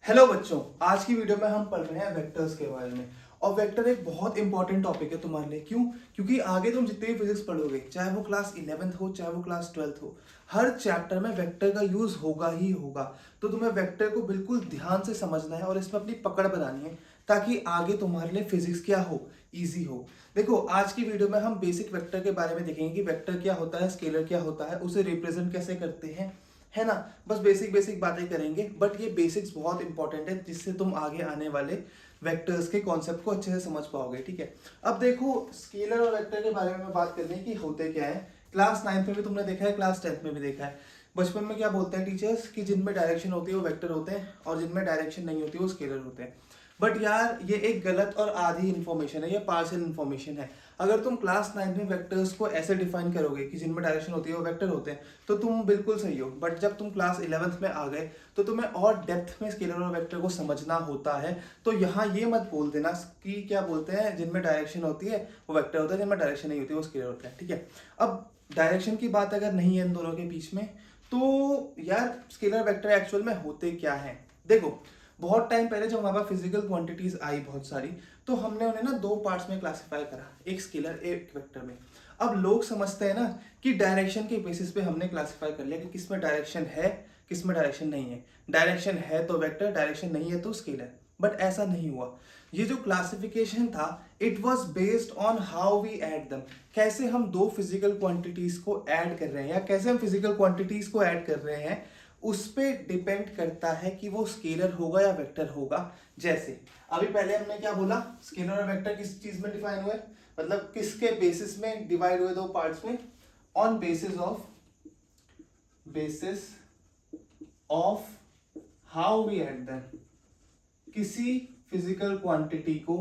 Hello बच्चों, आज की वीडियो में हम पढ़ रहे हैं वेक्टर्स के बारे में। और वेक्टर एक बहुत इंपॉर्टेंट टॉपिक है तुम्हारे लिए। क्यों? क्योंकि आगे तुम जितने भी फिजिक्स पढ़ोगे, चाहे वो क्लास 11th हो चाहे वो क्लास 12th हो, हर चैप्टर में वेक्टर का यूज होगा ही होगा। तो तुम्हें वेक्टर को बिल्कुल ध्यान से समझना है और इसमें अपनी पकड़ बनानी है, ताकि आगे तुम्हारे लिए फिजिक्स क्या हो, ईजी हो। देखो, आज की वीडियो में हम बेसिक वेक्टर के बारे में देखेंगे कि वेक्टर क्या होता है, स्केलर क्या होता है, उसे रिप्रेजेंट कैसे करते हैं, है ना। बस बेसिक बेसिक बातें करेंगे, बट ये बेसिक्स बहुत इंपॉर्टेंट है, जिससे तुम आगे आने वाले वेक्टर्स के कॉन्सेप्ट को अच्छे से समझ पाओगे। ठीक है, अब देखो, स्केलर और वेक्टर के बारे में बात करनी है कि होते क्या है। क्लास 9th में भी तुमने देखा है, क्लास 10th में भी देखा है। बचपन में क्या बोलते हैं टीचर्स कि जिनमें डायरेक्शन होती है वो वेक्टर होते हैं, और जिनमें डायरेक्शन नहीं होती वो स्केलर होते हैं। बट यार, ये एक गलत और आधी इन्फॉर्मेशन है, ये पार्शियल इन्फॉर्मेशन है। अगर तुम क्लास 9 में वेक्टर्स को ऐसे डिफाइन करोगे कि जिनमें डायरेक्शन होती है वो वेक्टर होते हैं, तो तुम बिल्कुल सही हो। बट जब तुम क्लास 11th में आ गए, तो तुम्हें और डेप्थ में स्केलर और वेक्टर को समझना होता है। तो यहाँ ये मत बोल देना कि क्या बोलते हैं, जिनमें डायरेक्शन होती है वो वेक्टर होता है, जिनमें डायरेक्शन नहीं होती वो स्केलर होता है। ठीक है, अब डायरेक्शन की बात अगर नहीं है इन दोनों के बीच में, तो यार स्केलर वेक्टर एक्चुअल में होते क्या है। देखो, बहुत टाइम पहले जब हमारे पास फिजिकल क्वांटिटीज आई बहुत सारी, तो हमने उन्हें ना दो पार्ट्स में क्लासिफाई करा, एक स्केलर एक वेक्टर में। अब लोग समझते हैं ना कि डायरेक्शन के बेसिस पे हमने क्लासिफाई कर लिया कि किसमें डायरेक्शन है, किसमें डायरेक्शन नहीं है। डायरेक्शन है तो वेक्टर, डायरेक्शन नहीं है तो स्केलर। बट ऐसा नहीं हुआ। ये जो क्लासिफिकेशन था, it was based on how we add them. कैसे हम दो फिजिकल क्वांटिटीज को ऐड कर रहे हैं, या कैसे हम फिजिकल क्वांटिटीज को ऐड कर रहे हैं, उस पे डिपेंड करता है कि वो स्केलर होगा या वेक्टर होगा। जैसे अभी पहले हमने क्या बोला, स्केलर और वेक्टर किस चीज में डिफाइन हुए, मतलब किसके बेसिस में डिवाइड हुए दो पार्ट्स में, on basis of how we add them. किसी फिजिकल क्वांटिटी को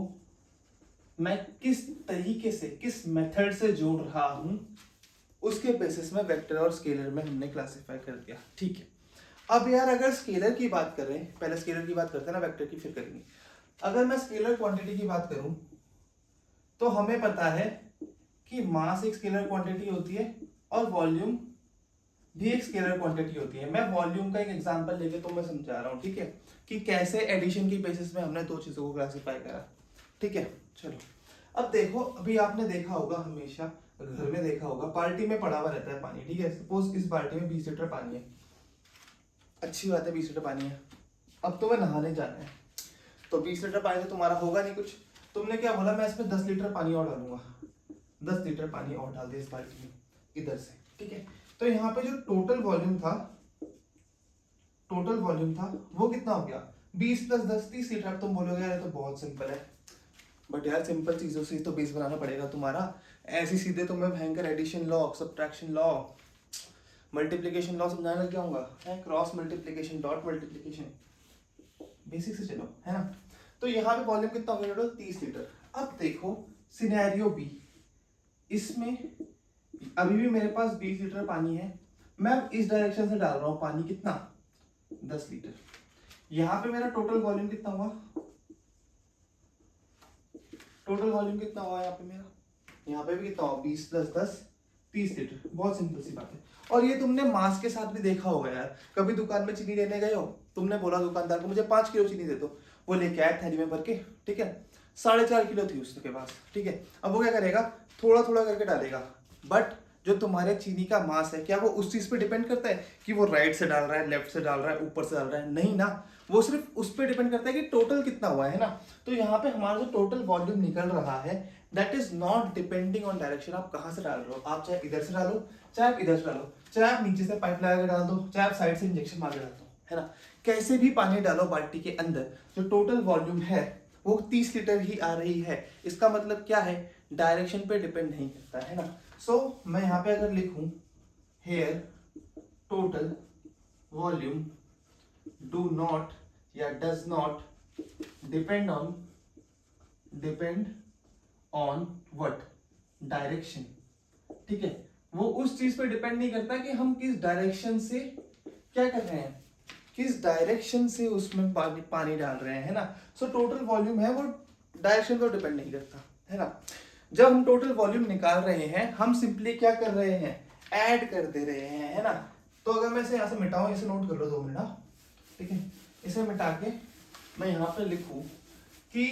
मैं किस तरीके से, किस मेथड से जोड़ रहा हूं, उसके बेसिस में वेक्टर और स्केलर में हमने क्लासिफाई कर दिया। ठीक है, अब यार अगर स्केलर की बात करें, पहले स्केलर की बात करते हैं ना, वेक्टर की फिर करेंगे। अगर मैं स्केलर क्वांटिटी की बात करूं, तो हमें पता है कि मास एक स्केलर क्वांटिटी होती है और वॉल्यूम भी एक स्केलर क्वांटिटी होती है। मैं वॉल्यूम का एक एग्जांपल लेके तुम्हें समझा रहा हूं, ठीक है, कि कैसे एडिशन की बेसिस में हमने दो चीजों को क्लासिफाई करा। ठीक है, चलो। अब देखो, अभी आपने देखा होगा, हमेशा घर में देखा होगा, बाल्टी में पड़ा हुआ रहता है पानी। ठीक है, सपोज इस बाल्टी में 20 लीटर पानी है। अच्छी बात है, 20 लीटर पानी है। अब तुम्हें नहाने जाना है, तो 20 लीटर पानी से तुम्हारा होगा नहीं कुछ। तुमने क्या बोला, मैं इसमें 10 लीटर पानी और डालूंगा। 10 लीटर पानी और डाल दिया इस बाल्टी में, इधर से। ठीक है, तो यहाँ पे जो टोटल वॉल्यूम था वो कितना हो गया, 20 + 10 30 लीटर। अब तुम बोलोगे यार ये तो बहुत सिंपल है, बट यार सिंपल चीजों से तो बेस बनाना पड़ेगा तुम्हारा। ऐसे सीधे तुम्हें भयंकर addition law, subtraction law, multiplication law समझाने लग जाऊंगा, cross multiplication, dot multiplication, basic से चलो, है ना। तो यहाँ पे वॉल्यूम कितना हो गया टोटल, 30 लीटर। अब देखो सिनेरियो बी, इसमें अभी भी मेरे पास 20 लीटर पानी है। मैं इस डायरेक्शन से डाल रहा हूँ पानी, कितना, 10 लीटर। यहाँ पे मेरा टोटल वॉल्यूम कितना हुआ, यहाँ पे मेरा, यहाँ पे भी कितना हुआ, 20 + 10 30 लीटर। बहुत सिंपल सी बात है। और ये तुमने मास के साथ भी देखा होगा यार। कभी दुकान में चीनी लेने गए हो, तुमने बोला दुकानदार को मुझे 5 किलो चीनी दे दो, वो लेके आया थैली में भर के। ठीक है, 4.5 किलो थी उसके पास। ठीक है, अब वो क्या करेगा, थोड़ा थोड़ा करके डालेगा। बट जो तुम्हारे चीनी का मास है, क्या वो उस चीज पे डिपेंड करता है कि वो राइट से डाल रहा है, लेफ्ट से डाल रहा है, ऊपर से डाल रहा है? नहीं ना, वो सिर्फ उस पर डिपेंड करता है कि टोटल कितना हुआ है ना। तो यहाँ पे हमारा जो टोटल वॉल्यूम निकल रहा है, that is not depending on direction. आप कहाँ से डाल रहे हो, आप चाहे इधर से डालो, चाहे आप इधर से डालो, चाहे आप नीचे से पाइप लगा के डाल दो, चाहे आप साइड से इंजेक्शन मार के डाल दो, है ना। कैसे भी पानी डालो बाल्टी के अंदर, जो टोटल वॉल्यूम है वो 30 लीटर ही आ रही है। इसका मतलब क्या है, डायरेक्शन पे डिपेंड नहीं करता, है ना। सो मैं यहाँ पे अगर लिखूं, here total volume do not या does not depend on what, direction. ठीक है, वो उस चीज पे डिपेंड नहीं करता कि हम किस डायरेक्शन से क्या कर रहे हैं, किस डायरेक्शन से उसमें पानी डाल रहे हैं, है ना। सो टोटल वॉल्यूम है वो डायरेक्शन पर डिपेंड नहीं करता, है ना। जब हम टोटल वॉल्यूम निकाल रहे हैं, हम सिंपली क्या कर रहे हैं, ऐड कर दे रहे हैं, है ना। तो अगर मैं इसे यहाँ से मिटाऊं, इसे नोट कर लो 2 मिनट, ठीक है, इसे मिटा के मैं यहाँ पे लिखूं कि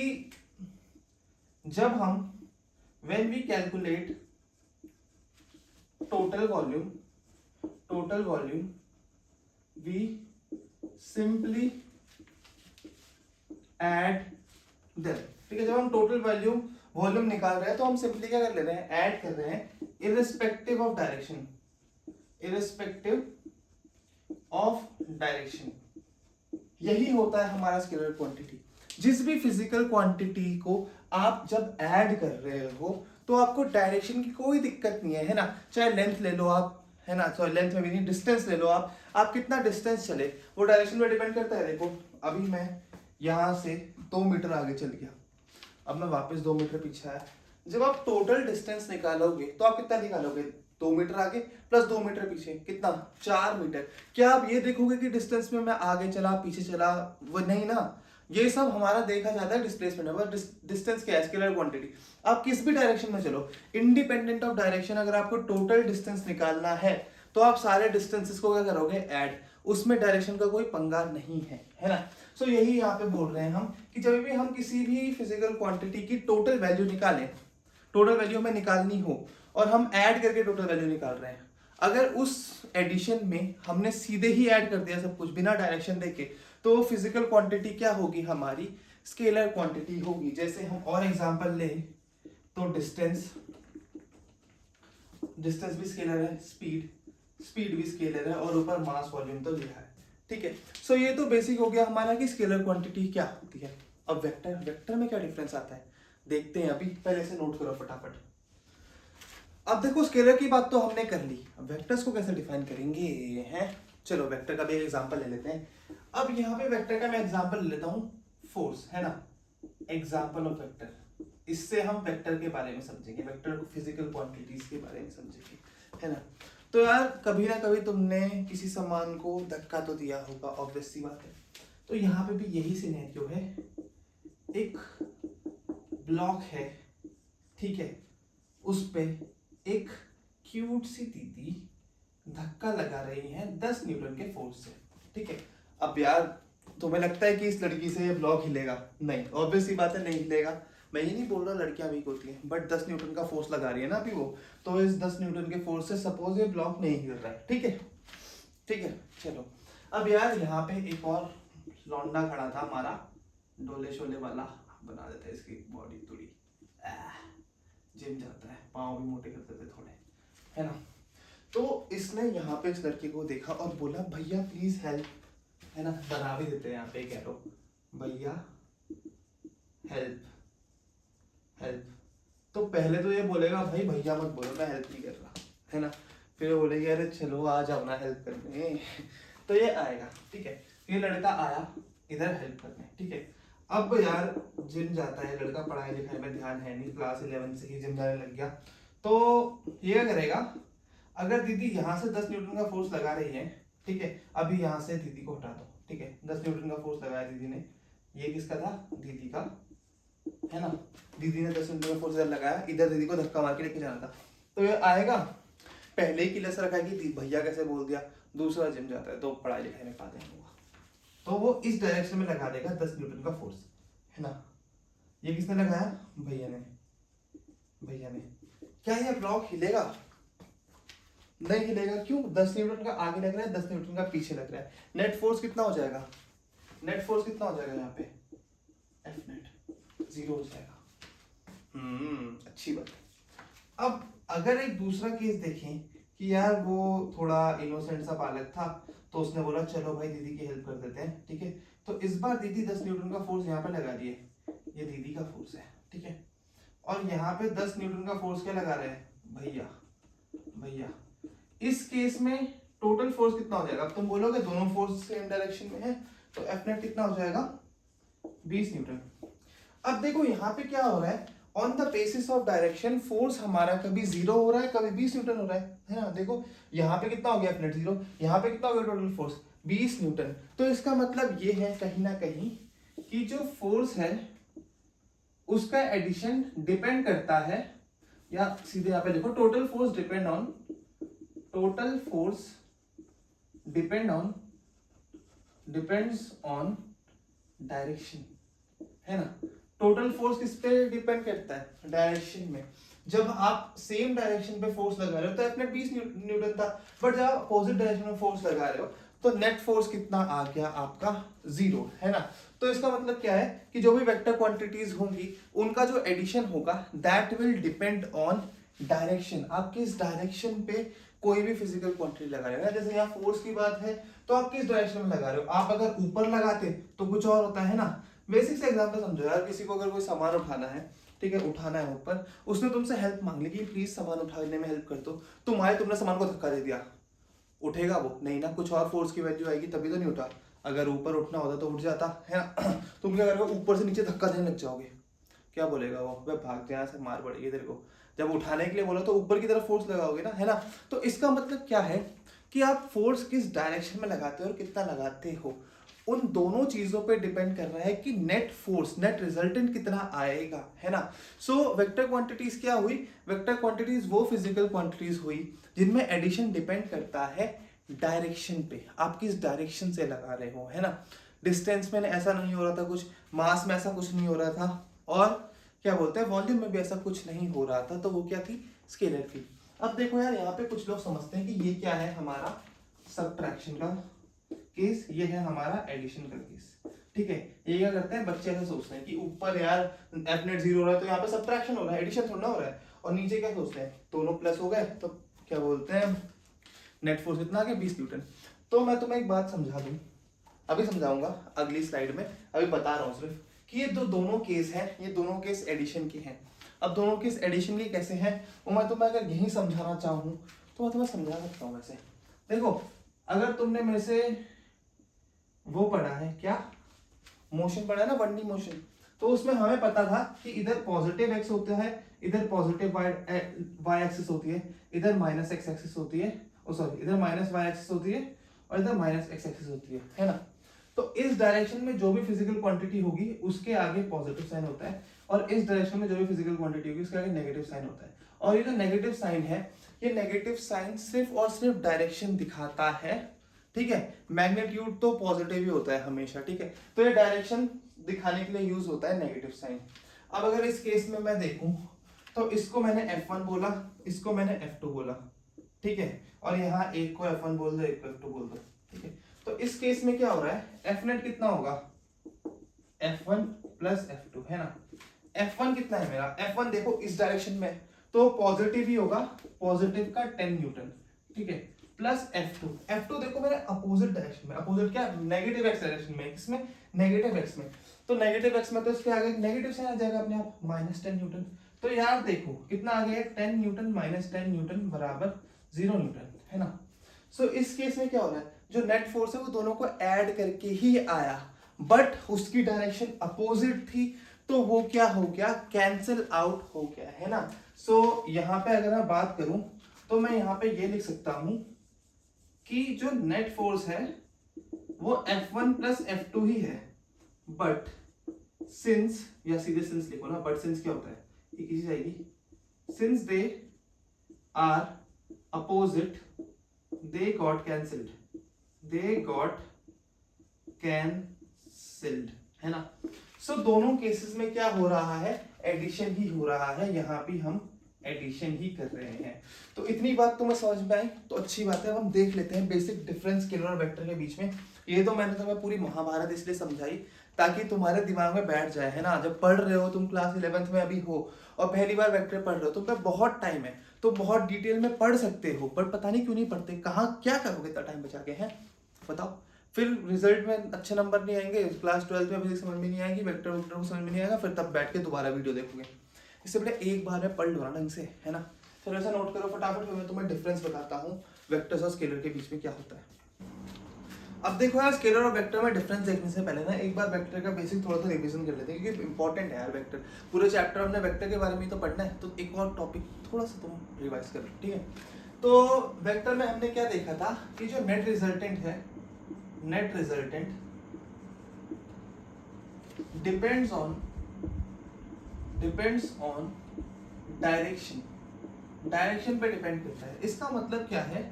जब हम when we calculate total volume we simply add them, ठीक है। जब हम टोटल वॉल्यूम निकाल रहे हैं तो हम सिंपली क्या कर ले रहे हैं, ऐड कर रहे हैं इररिस्पेक्टिव ऑफ डायरेक्शन, यही होता है हमारा स्केलर क्वांटिटी। जिस भी फिजिकल क्वांटिटी को आप जब ऐड कर रहे हो तो आपको डायरेक्शन की कोई दिक्कत नहीं है ना। चाहे लेंथ ले लो आप, है ना, सॉरी लेंथ में भी नहीं, डिस्टेंस ले लो आप कितना डिस्टेंस चले वो डायरेक्शन पे डिपेंड करता है। देखो अभी मैं यहाँ से 2 मीटर आगे चल गया, अब मैं वापस 2 मीटर पीछे आया। जब आप टोटल डिस्टेंस निकालोगे तो आप कितना निकालोगे, 2 मीटर आगे प्लस 2 मीटर पीछे, कितना, 4 मीटर। क्या आप ये देखोगे कि डिस्टेंस में मैं आगे चला पीछे चला, वो नहीं ना। ये सब हमारा देखा जाता है डिस्प्लेसमेंट है, डिस्टेंस क्या है, स्केलर क्वांटिटी। आप किस भी डायरेक्शन में चलो, इंडिपेंडेंट ऑफ डायरेक्शन, अगर आपको टोटल डिस्टेंस निकालना है तो आप सारे डिस्टेंसेस को क्या करोगे, ऐड, उसमें डायरेक्शन का कोई पंगा नहीं है ना। सो यही यहाँ पे बोल रहे हैं हम कि जब भी हम किसी भी फिजिकल क्वांटिटी की टोटल वैल्यू निकालें, टोटल वैल्यू हमें निकालनी हो और हम ऐड करके टोटल वैल्यू निकाल रहे हैं, अगर उस एडिशन में हमने सीधे ही ऐड कर दिया सब कुछ बिना डायरेक्शन देके, तो फिजिकल क्वांटिटी क्या होगी, हमारी स्केलर क्वांटिटी होगी। जैसे हम और एग्जांपल लें तो डिस्टेंस भी स्केलर है, स्पीड भी स्केलर है, और ऊपर मास वॉल्यूम तो लिखा है, ठीक है। सो ये तो बेसिक हो गया हमारा कि स्केलर क्वांटिटी क्या होती है। अब वेक्टर में क्या डिफरेंस आता है देखते हैं, अभी पहले से नोट करो फटाफट। अब देखो स्केलर की बात तो हमने कर ली, अब वेक्टर्स को कैसे डिफाइन करेंगे हैं। चलो वेक्टर का भी एक एग्जांपल ले लेते हैं। अब यहाँ पे वेक्टर का मैं एग्जांपल ले लेता हूँ, फोर्स, है ना, एग्जांपल ऑफ वेक्टर। इससे हम वेक्टर के बारे में समझेंगे, वेक्टर को फिजिकल क्वांटिटीज के बारे में समझेंगे, है ना। तो यार कभी ना कभी तुमने किसी सामान को धक्का तो दिया होगा, ऑब्वियस सी बात है। तो यहाँ पे भी यही सिनेरियो है, एक ब्लॉक है, ठीक है, उस पे एक क्यूट सी दीदी धक्का लगा रही है 10 न्यूटन के फोर्स से, ठीक है। अब यार तुम्हें लगता है कि इस लड़की से ये ब्लॉक हिलेगा? नहीं, ऑब्वियस सी बात है नहीं हिलेगा। मैं ये नहीं बोल रहा लड़कियां वीक होती हैं, बट 10 न्यूटन का फोर्स लगा रही है ना अभी वो, तो इस 10 न्यूटन के फोर्स से सपोज ये ब्लॉक नहीं हिल रहा है, ठीक है, ठीक है। चलो अब यार यहाँ पे एक और लौंडा खड़ा था हमारा, डोले शोले वाला, बना देता है इसकी बॉडी थोड़ी, जिम जाता है, पाँव भी मोटे कर देते थोड़े, है ना। तो इसने यहाँ पे इस लड़की को देखा और बोला भैया प्लीज हेल्प, है ना, बना भी देते हैं यहाँ पे एक एरो, भैया हेल्प हेल्प। तो पहले तो ये बोलेगा भाई भैया मत बोलो, मैं हेल्प नहीं कर रहा, है ना। फिर वो बोलेगी अरे चलो आ जाओ ना हेल्प करने, तो ये आएगा, ठीक है। ये लड़का आया इधर हेल्प करने, ठीक है। अब यार जिम जाता है लड़का, पढ़ाई लिखाई में ध्यान है नहीं, क्लास 11 से ही जिम जाने लग गया। तो ये क्या करेगा, अगर दीदी यहाँ से 10 न्यूटन का फोर्स लगा रही है, ठीक है, अभी यहाँ से दीदी को हटा दो, ठीक है, 10 न्यूटन का फोर्स लगाया दीदी ने, ये किसका था, दीदी का, है ना। दीदी ने 10 न्यूटन का फोर्स इधर लगाया, इधर दीदी को धक्का मार के लेके जाना था। तो ये आएगा, पहले ही किलस रखा है कि भैया कैसे बोल दिया, दूसरा जिम जाता है तो पढ़ाई लिखाई में पाते होगा, तो वो इस डायरेक्शन में लगा देगा 10 न्यूटन का फोर्स, है ना। ये किसने लगाया, भैया ने। क्या ये ब्लॉक हिलेगा? नहीं हिलेगा, क्यों, 10 न्यूटन का आगे लग रहा है, 10 न्यूटन का पीछे लग रहा है। नेट फोर्स कितना हो जाएगा, यहाँ पे, एफ नेट 0 हो जाएगा। अच्छी बात है। अब अगर एक दूसरा केस देखें कि यार वो थोड़ा इनोसेंट सा बालक था, तो उसने बोला चलो भाई दीदी की हेल्प कर देते हैं, ठीक है। तो इस बार दीदी 10 न्यूटन का फोर्स यहाँ पे लगा दिए, ये दीदी का फोर्स है, ठीक है। और यहाँ पे 10 न्यूटन का फोर्स क्या लगा रहे हैं, भैया। इस केस में टोटल फोर्स कितना हो जाएगा, अब तुम बोलोगे दोनों फोर्स सेम डायरेक्शन में है, तो एफ नेट कितना हो जाएगा, 20 न्यूटन। अब देखो यहाँ पे क्या हो रहा है, on the basis of direction force हमारा कभी 0 हो रहा है, कभी 20 न्यूटन हो रहा है ना। देखो यहाँ पे कितना हो गया एफ नेट 0, यहाँ पे कितना हो गया टोटल फोर्स 20 न्यूटन। तो इसका मतलब ये है कहीं ना कहीं कि जो फोर्स है उसका एडिशन डिपेंड करता है, या सीधे यहाँ पे देखो total force depends on direction, है ना। टोटल फोर्स किस पे डिपेंड करता है? डायरेक्शन में। जब आप सेम डायरेक्शन पे फोर्स लगा रहे हो तो F net 20 न्यूटन था, बट जब आप अपोजिट डायरेक्शन में फोर्स लगा रहे हो तो नेट फोर्स कितना आ गया आपका? 0, है ना। तो इसका मतलब क्या है कि जो भी वेक्टर क्वांटिटीज होंगी उनका जो एडिशन होगा that will depend on direction. आप किस डायरेक्शन पे कोई भी फिजिकल क्वांटिटी लगा रहे हो, जैसे यहाँ फोर्स की बात है तो आप किस डायरेक्शन में लगा रहे हो। आप अगर ऊपर लगाते तो कुछ और होता है ना। बेसिक से एग्जांपल समझो यार, किसी को अगर कोई सामान उठाना है, ठीक है, उठाना है ऊपर, उसने तुमसे हेल्प मांग ली कि प्लीज सामान उठाने में हेल्प कर दो, तुमने सामान को धक्का दे दिया, उठेगा वो? नहीं ना, कुछ और फोर्स की वैल्यू आएगी तभी तो नहीं उठा। अगर ऊपर उठना होता तो उठ जाता, है ना। तुम क्या करोगे? ऊपर से नीचे धक्का देने लग जाओगे, क्या बोलेगा वो? वे भाग जा, से मार पड़ेगी तेरे को। जब उठाने के लिए बोला तो ऊपर की तरफ फोर्स लगाओगे ना, है ना। तो इसका मतलब क्या है कि आप फोर्स किस डायरेक्शन में लगाते हो और कितना लगाते हो, उन दोनों चीजों पे डिपेंड कर रहा है कि नेट फोर्स, नेट रिजल्टेंट कितना आएगा, है ना। सो वेक्टर क्वांटिटीज क्या हुई? वेक्टर क्वांटिटीज वो फिजिकल क्वांटिटीज हुई जिनमें एडिशन डिपेंड करता है डायरेक्शन पे, आप किस डायरेक्शन से लगा रहे हो, है ना। डिस्टेंस में ऐसा नहीं हो रहा था कुछ, मास में ऐसा कुछ नहीं हो रहा था, और क्या बोलते हैं वॉल्यूम में भी ऐसा कुछ नहीं हो रहा था, तो वो क्या थी? स्केलर थी। अब देखो यार, यहाँ पे कुछ लोग समझते हैं कि ये क्या है हमारा सब्ट्रैक्शन का केस, ये है हमारा एडिशन का केस, ठीक है। ये क्या करते हैं बच्चे, ऐसा सोचते हैं कि ऊपर यार F net 0 हो रहा है तो यहाँ पे सब्ट्रैक्शन हो रहा है, एडिशन थोड़ा हो रहा है, और नीचे क्या सोचते हैं दोनों प्लस हो गए तो क्या बोलते हैं नेट फोर्स कितना आ गया? 20 न्यूटन। तो मैं तुम्हें एक बात समझा दूं, अभी समझाऊंगा अगली स्लाइड में, अभी बता रहा हूँ सिर्फ कि ये दोनों केस हैं, ये दोनों केस एडिशन के हैं। अब दोनों केस एडिशन के कैसे हैं वो मैं तुम्हें अगर यही समझाना चाहूँ तो मैं तुम्हें समझा सकता हूँ। वैसे देखो, अगर तुमने मेरे से वो पढ़ा है क्या, मोशन पढ़ा है ना, 1D मोशन, तो उसमें हमें पता था कि इधर पॉजिटिव एक्स होता है, इधर पॉजिटिव वाई एक्सिस होती है, इधर माइनस एक्स एक्सिस होती है, सॉरी इधर माइनस वाई एक्सिस होती है और इधर माइनस एक्स एक्सिस होती है ना। तो इस डायरेक्शन में जो भी फिजिकल क्वांटिटी होगी उसके आगे पॉजिटिव साइन होता है, और इस डायरेक्शन में जो भी फिजिकल क्वांटिटी होगी उसके आगे नेगेटिव साइन होता है। और ये जो नेगेटिव साइन है, ये नेगेटिव साइन सिर्फ और सिर्फ डायरेक्शन दिखाता है, ठीक है। मैग्नीट्यूड तो पॉजिटिव ही होता है हमेशा, ठीक है। तो ये डायरेक्शन दिखाने के लिए यूज होता है नेगेटिव साइन। अब अगर इस केस में मैं देखूं तो इसको मैंने F1 बोला, इसको मैंने F2 बोला, ठीक है, और यहाँ एक को F1 बोल दो, एक को F2 बोल दो, ठीक है। तो इस केस में क्या हो रहा है? F net कितना होगा? F1 प्लस F2, है ना। F1 कितना है मेरा? F1 देखो इस डायरेक्शन में तो पॉजिटिव ही होगा, पॉजिटिव का 10 न्यूटन, ठीक है, प्लस F2। F2 देखो मेरे अपोजिट डायरेक्शन में, अपोजिट क्या? नेगेटिव एक्स डायरेक्शन में, किसमें? नेगेटिव एक्स में। तो नेगेटिव एक्स में तो इसके आगे नेगेटिव साइन आ जाएगा अपने आप, माइनस 10 न्यूटन। तो यार देखो कितना आ गया? 10 न्यूटन माइनस 10 न्यूटन बराबर 0 न्यूटन, है ना। सो इस केस में क्या हो रहा है? जो नेट फोर्स है वो दोनों को ऐड करके ही आया, बट उसकी डायरेक्शन अपोजिट थी, तो वो क्या हो गया? कैंसिल आउट हो गया, है ना। सो यहाँ पे अगर मैं बात करूं तो मैं यहाँ पे ये लिख सकता हूं कि जो नेट फोर्स है वो F1 प्लस F2 ही है, बट सिंस, या सीधे सिंस लिखो ना, बट सिंस क्या होता है? एक चीज आएगी, since they are opposite they got cancelled, they got cancelled, है ना। सो दोनों केसेस में क्या हो रहा है? एडिशन ही हो रहा है, यहाँ भी हम एडिशन ही कर रहे हैं। तो इतनी बात तुम्हें समझ में आई तो अच्छी बात है। अब हम देख लेते हैं बेसिक डिफरेंस स्केलर और वेक्टर के बीच में। ये तो मैंने तुम्हें पूरी महाभारत इसलिए समझाई ताकि तुम्हारे दिमाग में बैठ जाए, है ना। जब पढ़ रहे हो तुम, क्लास 11th में अभी हो और पहली बार वेक्टर पढ़ रहे हो, तुम पे बहुत टाइम है तो बहुत डिटेल में पढ़ सकते हो, पर पता नहीं क्यों नहीं पढ़ते, कहाँ क्या करोगे इतना टाइम बचा के, हैं बताओ। फिर रिजल्ट में अच्छे नंबर नहीं आएंगे, क्लास 12th में फिजिक्स समझ में नहीं आएगी, वेक्टर वेक्टर को समझ में नहीं आएगा, फिर तब बैठ के दोबारा वीडियो देखोगे। इससे पहले एक बार में पढ़ लो ना ढंग से, है ना। फिर ऐसा नोट करो फटाफट, फिर मैं तुम्हें डिफरेंस बताता हूँ वेक्टर्स और स्केलर के बीच में क्या होता है। अब देखो यार, स्केलर और वेक्टर में डिफरेंस देखने से पहले ना एक बार वेक्टर का बेसिक थोड़ा सा रिवीजन कर लेते हैं, क्योंकि इंपॉर्टेंट है यार वेक्टर। पूरे चैप्टर हमने वेक्टर के बारे में तो पढ़ना है, तो एक और टॉपिक थोड़ा सा तुम रिवाइज कर लो, ठीक है। तो वेक्टर में हमने क्या देखा था कि जो नेट रिजल्टेंट है, net resultant depends on direction, direction पे डिपेंड करता है। इसका मतलब क्या है?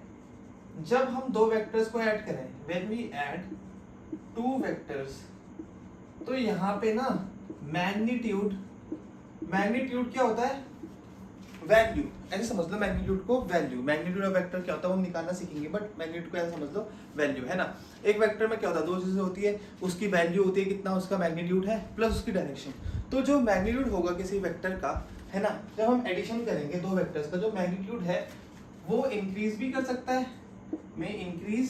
जब हम दो वेक्टर्स को ऐड करें, when we add two vectors, तो तो यहाँ पे ना मैग्नीट्यूड क्या होता है, वैल्यू, ऐसे समझ लो मैग्नीट्यूड को वैल्यू। मैग्नीट्यूड ऑफ वेक्टर क्या होता है वो निकालना सीखेंगे, बट मैग्नीट्यूड को ऐसे समझ लो वैल्यू, है ना। एक वेक्टर में क्या होता है, दो चीजें होती है, उसकी वैल्यू होती है कितना उसका मैग्नीट्यूड है प्लस उसकी डायरेक्शन। तो जो मैग्नीट्यूड होगा किसी वेक्टर का, है ना, जब हम एडिशन करेंगे दो वेक्टर्स का, जो मैग्नीट्यूड है वो इंक्रीज भी कर सकता है, में इंक्रीज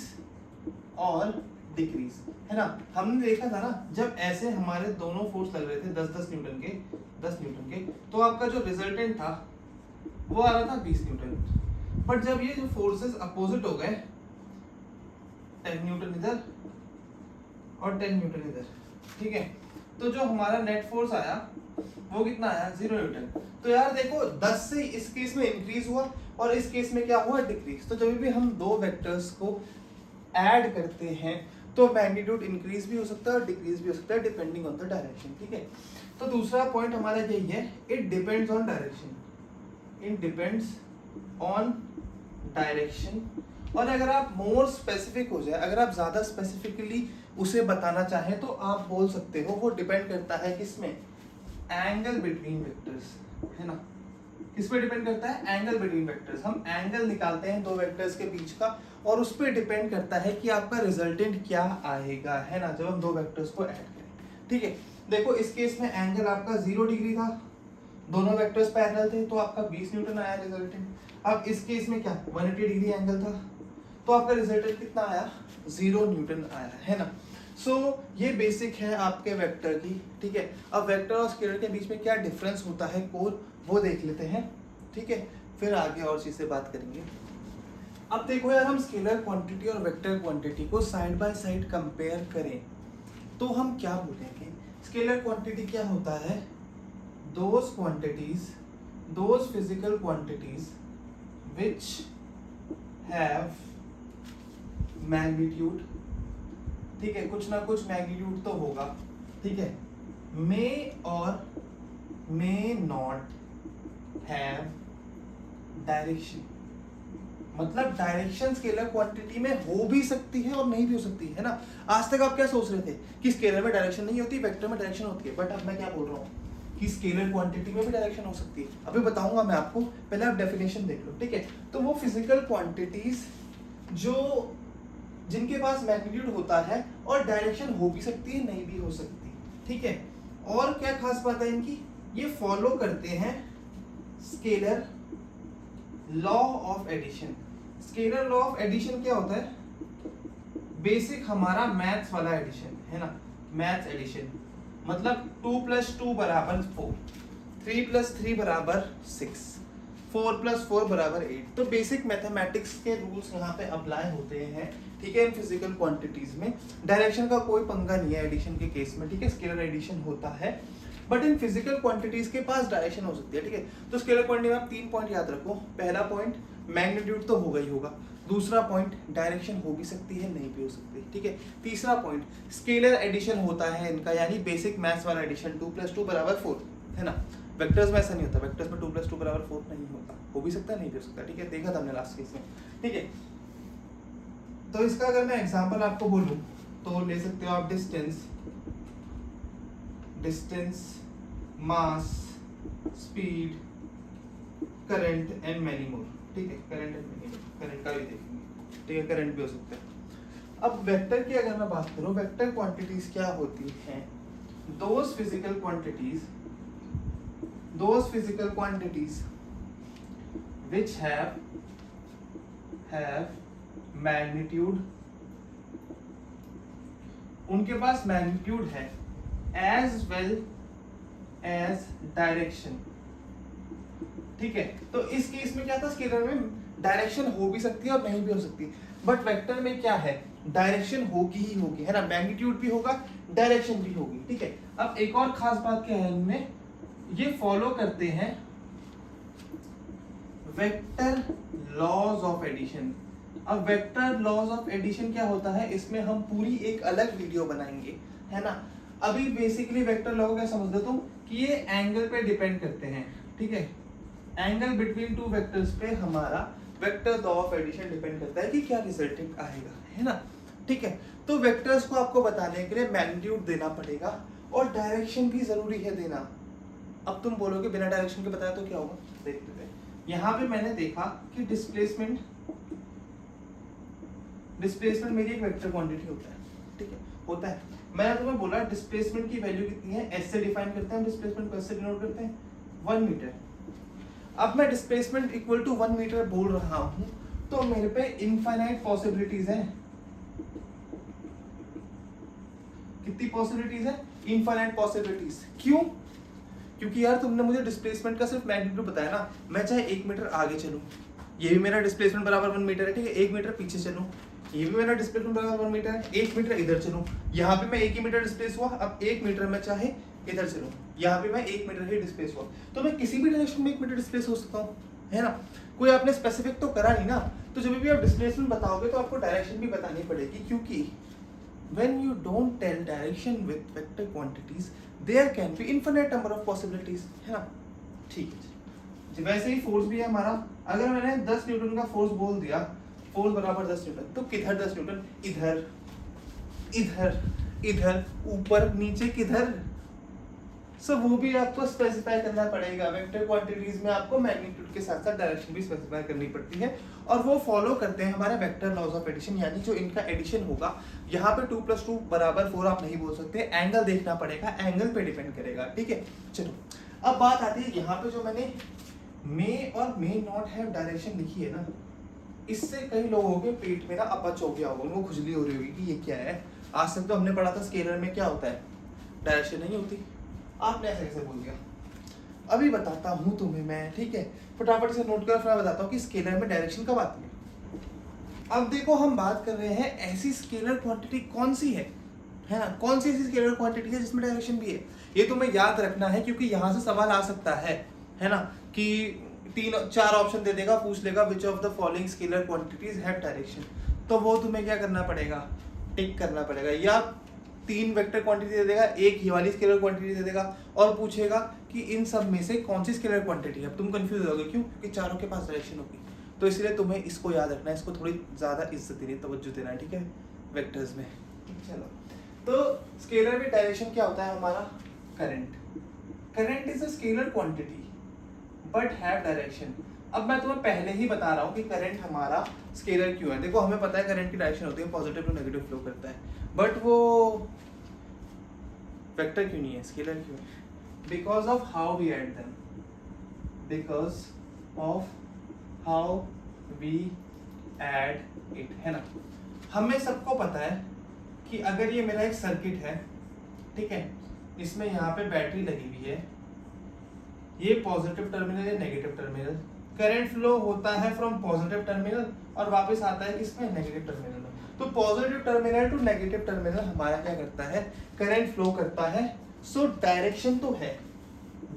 और डिक्रीज, है ना। हमने देखा था ना जब ऐसे हमारे दोनों फोर्स लग रहे थे 10 न्यूटन के, तो आपका जो रिजल्टेंट था वो आ रहा था 20 न्यूटन। बट जब ये जो फोर्सेस अपोजिट हो गए, 10 न्यूटन इधर और 10 न्यूटन इधर, ठीक है, तो जो हमारा नेट फोर्स आया वो कितना आया, 0 न्यूटन। तो यार देखो 10 से इस केस में इंक्रीज हुआ और इस केस में क्या हुआ, डिक्रीज। तो जब भी हम दो वेक्टर्स को ऐड करते हैं तो मैग्नीट्यूड इंक्रीज भी हो सकता है और डिक्रीज भी हो सकता है डिपेंडिंग ऑन द डायरेक्शन, ठीक है। तो दूसरा पॉइंट हमारा यही है, it depends on direction, it depends on direction. और अगर आप मोर स्पेसिफिक हो जाए, अगर आप ज्यादा स्पेसिफिकली उसे बताना चाहें तो आप बोल सकते हो वो डिपेंड करता है किसमें, एंगल बिटवीन वेक्टर्स, है ना। किस पे डिपेंड करता है, एंगल बिटवीन वेक्टर्स। हम एंगल निकालते हैं दो वेक्टर्स के बीच का और उस पे डिपेंड करता है कि आपका रिजल्टेंट क्या आएगा, है ना, जब हम दो वेक्टर्स को ऐड करें, ठीक है। देखो इस केस में एंगल आपका 0 डिग्री था, दोनों वेक्टर्स पैरेलल थे तो आपका 20 न्यूटन आया रिजल्टेंट। अब इस केस में क्या 180 डिग्री एंगल था तो आपका रिजल्टेंट कितना आया, 0 न्यूटन आया, है ना। सो ये बेसिक है आपके वेक्टर की, ठीक है। अब वेक्टर और स्केलर के बीच में क्या डिफरेंस होता है कोर, वो देख लेते हैं, ठीक है, फिर आगे और चीज़ से बात करेंगे। अब देखो यार, हम स्केलर क्वांटिटी और वेक्टर क्वांटिटी को साइड बाय साइड कंपेयर करें तो हम क्या बोलेंगे। स्केलर क्वांटिटी क्या होता है, those quantities, those physical quantities which have magnitude, ठीक है, कुछ ना कुछ मैग्नीट्यूड तो होगा, ठीक है, मे और मे नॉट हैव डायरेक्शन। मतलब डायरेक्शन स्केलर क्वांटिटी में हो भी सकती है और नहीं भी हो सकती है ना। आज तक आप क्या सोच रहे थे कि स्केलर में डायरेक्शन नहीं होती, वेक्टर में डायरेक्शन होती है, बट अब मैं क्या बोल रहा हूँ कि स्केलर क्वांटिटी में भी डायरेक्शन हो सकती है। अभी बताऊंगा मैं आपको, पहले आप डेफिनेशन देख लो, ठीक है। तो वो फिजिकल क्वांटिटीज जो जिनके पास मैग्नीट्यूड होता है और डायरेक्शन हो भी सकती है नहीं भी हो सकती, ठीक है। और क्या खास बात है इनकी, ये फॉलो करते हैं scalar law of addition. Scalar law of addition क्या होता है, बेसिक हमारा मैथ्स वाला एडिशन, है ना, मैथ्स एडिशन। मतलब 2 + 2 = 4, 3 + 3 = 6, 4 + 4 = 8। तो बेसिक मैथमेटिक्स के रूल्स यहाँ पे अप्लाई होते हैं, ठीक है। इन फिजिकल क्वांटिटीज में डायरेक्शन का कोई पंगा नहीं है एडिशन के केस में, ठीक है। स्केलर एडिशन होता है, बट इन फिजिकल क्वांटिटीज के पास डायरेक्शन हो सकती है, ठीक है। तो स्केलर क्वांटिटी में आप 3 पॉइंट याद रखो। पहला पॉइंट मैग्नीट्यूड तो होगा ही होगा, दूसरा पॉइंट डायरेक्शन हो भी सकती है नहीं भी हो सकती, ठीक है। तीसरा पॉइंट स्केलर एडिशन होता है इनका, यानी बेसिक मैथ्स वाला एडिशन, 2 + 2 = 4, है ना। वेक्टर्स में ऐसा नहीं होता, वेक्टर्स में 2 + 2 = 4 नहीं होता, हो भी सकता है नहीं भी हो सकता, ठीक है। देखा था हमने लास्ट केस में, ठीक है। तो इसका अगर मैं एग्जांपल आपको बोलूं तो ले सकते हो आप distance, mass, speed, current and many more, ठीक है। Current and many more, current का भी देखेंगे, ठीक है, करंट भी हो सकता है। अब वेक्टर की अगर मैं बात करूं, वेक्टर क्वांटिटीज क्या होती हैं, those physical quantities which have magnitude, उनके पास मैग्नीट्यूड है एज वेल एज डायरेक्शन, ठीक है। तो इस केस में क्या था, स्केलर में डायरेक्शन हो भी सकती है और नहीं भी हो सकती, बट वेक्टर में क्या है, डायरेक्शन होगी ही होगी, है ना। मैग्नीट्यूड भी होगा, डायरेक्शन भी होगी, ठीक है। अब एक और खास बात क्या है इनमें, ये फॉलो करते हैं वेक्टर लॉज ऑफ एडिशन। अब वेक्टर लॉज ऑफ एडिशन क्या होता है, इसमें हम पूरी एक अलग वीडियो बनाएंगे, है ना। अभी बेसिकली वेक्टर लॉ को क्या समझ लो तुम कि ये एंगल पे डिपेंड करते हैं, ठीक है। एंगल बिटवीन टू वेक्टर्स पे हमारा vector law of addition depend करता है कि क्या रिजल्टेंट आएगा, है ना, ठीक है। तो वेक्टर्स को आपको बताने के लिए मैग्नीट्यूड देना पड़ेगा और डायरेक्शन भी जरूरी है देना। अब तुम बोलोगे बिना डायरेक्शन के बताया तो क्या होगा, देखते हैं। यहाँ पे मैंने देखा कि डिस्प्लेसमेंट मेरी एक वेक्टर क्वांटिटी होता है, ठीक है, होता है। मैंने तुम्हें बोला डिस्प्लेसमेंट की वैल्यू कितनी है, एस से डिफाइन करते हैं डिस्प्लेसमेंट को, एस से डिनोट करते हैं 1 मीटर। अब मैं डिस्प्लेसमेंट इक्वल टू 1 मीटर बोल रहा हूं तो मेरे पे इनफाइनाइट पॉसिबिलिटीज है। कितनी पॉसिबिलिटीज है, इनफाइनाइट पॉसिबिलिटीज। क्यों, क्योंकि यार तुमने मुझे डिस्प्लेसमेंट का सिर्फ मैग्नीट्यूड बताया ना, मैं चाहे 1 मीटर आगे चलूं, ये भी मेरा डिस्प्लेसमेंट बराबर 1 मीटर है, ठीक है, 1 मीटर पीछे चलूं, ये भी मेरा डिस्प्लेसमेंट बराबर 1 मीटर है, 1 मीटर इधर चलूं, यहाँ पे मैं 1 ही मीटर डिस्प्लेस हुआ, अब 1 मीटर में चाहे इधर चलूं, यहाँ पे मैं 1 मीटर ही डिस्प्लेस हुआ, तो मैं किसी भी डायरेक्शन में 1 मीटर डिस्प्लेस हो सकता हूँ, है ना। कोई आपने स्पेसिफिक तो करा नहीं ना, तो जब भी आप डिस्प्लेसमेंट बताओगे तो आपको डायरेक्शन भी बतानी पड़ेगी, क्योंकि when you don't tell direction with vector quantities there can be infinite number of possibilities, है ना। ठीक है, वैसे ही फोर्स भी है हमारा। अगर मैंने 10 न्यूटन का फोर्स बोल दिया, फोर्स बराबर 10 न्यूटन, तो किधर 10 न्यूटन, इधर इधर इधर, ऊपर नीचे किधर, सो वो भी आपको स्पेसिफाई करना पड़ेगा। वेक्टर क्वांटिटीज में आपको मैग्नीट्यूड के साथ साथ डायरेक्शन भी स्पेसिफाई करनी पड़ती है, और वो फॉलो करते हैं हमारे वेक्टर लॉज ऑफ एडिशन, यानी जो इनका एडिशन होगा, यहाँ पे 2 + 2 = 4 आप नहीं बोल सकते, एंगल देखना पड़ेगा, एंगल पे डिपेंड करेगा, ठीक है। चलो अब बात आती है यहाँ पे जो मैंने मे और मे नॉट हैव डायरेक्शन लिखी है ना, इससे कई लोगों के पेट में ना अपच हो गया होगा, उनको खुजली हो रही होगी कि ये क्या है। आज तक तो हमने पढ़ा था स्केलर में क्या होता है, डायरेक्शन नहीं होती, आपने ऐसे कैसे बोल दिया। अभी बताता हूँ तुम्हें मैं, ठीक है, फटाफट से नोट कर फिर बताता हूँ कि स्केलर में डायरेक्शन कब आती है। अब देखो हम बात कर रहे हैं ऐसी स्केलर क्वांटिटी कौन सी है ना, कौन सी ऐसी स्केलर क्वांटिटी है जिसमें डायरेक्शन भी है, ये तुम्हें याद रखना है, क्योंकि यहाँ से सवाल आ सकता है ना, कि 3-4 ऑप्शन दे देगा, पूछ लेगा which of the following scalar quantities have direction, तो वो तुम्हें क्या करना पड़ेगा, टिक करना पड़ेगा। या 3 वेक्टर क्वांटिटी दे देगा, एक ये वाली स्केलर क्वांटिटी दे देगा, और पूछेगा कि इन सब में से कौन सी स्केलर क्वांटिटी है। अब तुम कंफ्यूज होगे, क्यों, क्योंकि चारों के पास डायरेक्शन होगी, तो इसलिए तुम्हें इसको याद रखना है, इसको थोड़ी ज़्यादा इज्जत देनी, तवज्जो देना है, ठीक है, वेक्टर्स में। चलो, तो स्केलर में डायरेक्शन क्या होता है हमारा, current is a scalar quantity but have direction. अब मैं तुम्हें पहले ही बता रहा हूँ कि करंट हमारा स्केलर क्यों है। देखो हमें पता है करंट की डायरेक्शन होती है, पॉजिटिव टू नेगेटिव फ्लो करता है, बट वो वेक्टर क्यों नहीं है, स्केलर क्यों है, because of how we add them, because of how we add it, है ना। हमें सबको पता है कि अगर ये मेरा एक सर्किट है, ठीक है, इसमें यहाँ पे बैटरी लगी हुई है, ये पॉजिटिव टर्मिनल है, नेगेटिव टर्मिनल, करंट फ्लो होता है फ्रॉम पॉजिटिव टर्मिनल और वापस आता है किसमें, नेगेटिव टर्मिनल में। तो positive terminal to negative terminal हमारा क्या करता है, करंट फ्लो करता है। सो डायरेक्शन तो है,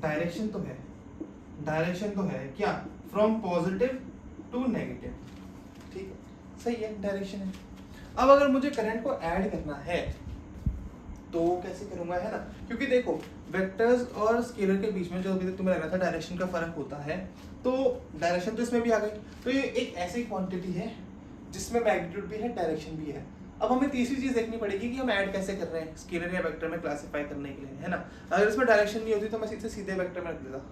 डायरेक्शन तो है क्या, फ्रॉम पॉजिटिव टू नेगेटिव, ठीक है, सही है, डायरेक्शन है। अब अगर मुझे करंट को ऐड करना है तो कैसे करूंगा, है ना, क्योंकि देखो वेक्टर्स और स्केलर के बीच में जो अभी तक तुम्हें लग रहा था डायरेक्शन का फर्क होता है, तो डायरेक्शन तो इसमें भी आ गई, तो ये एक ऐसी क्वांटिटी है जिसमें मैग्नीट्यूड भी है, डायरेक्शन भी है। अब हमें तीसरी चीज देखनी पड़ेगी कि हम ऐड कैसे कर रहे हैं स्केलर या वेक्टर में क्लासिफाई करने के लिए, है ना। अगर इसमें डायरेक्शन नहीं होती तो मैं सीधे वेक्टर में रख देता,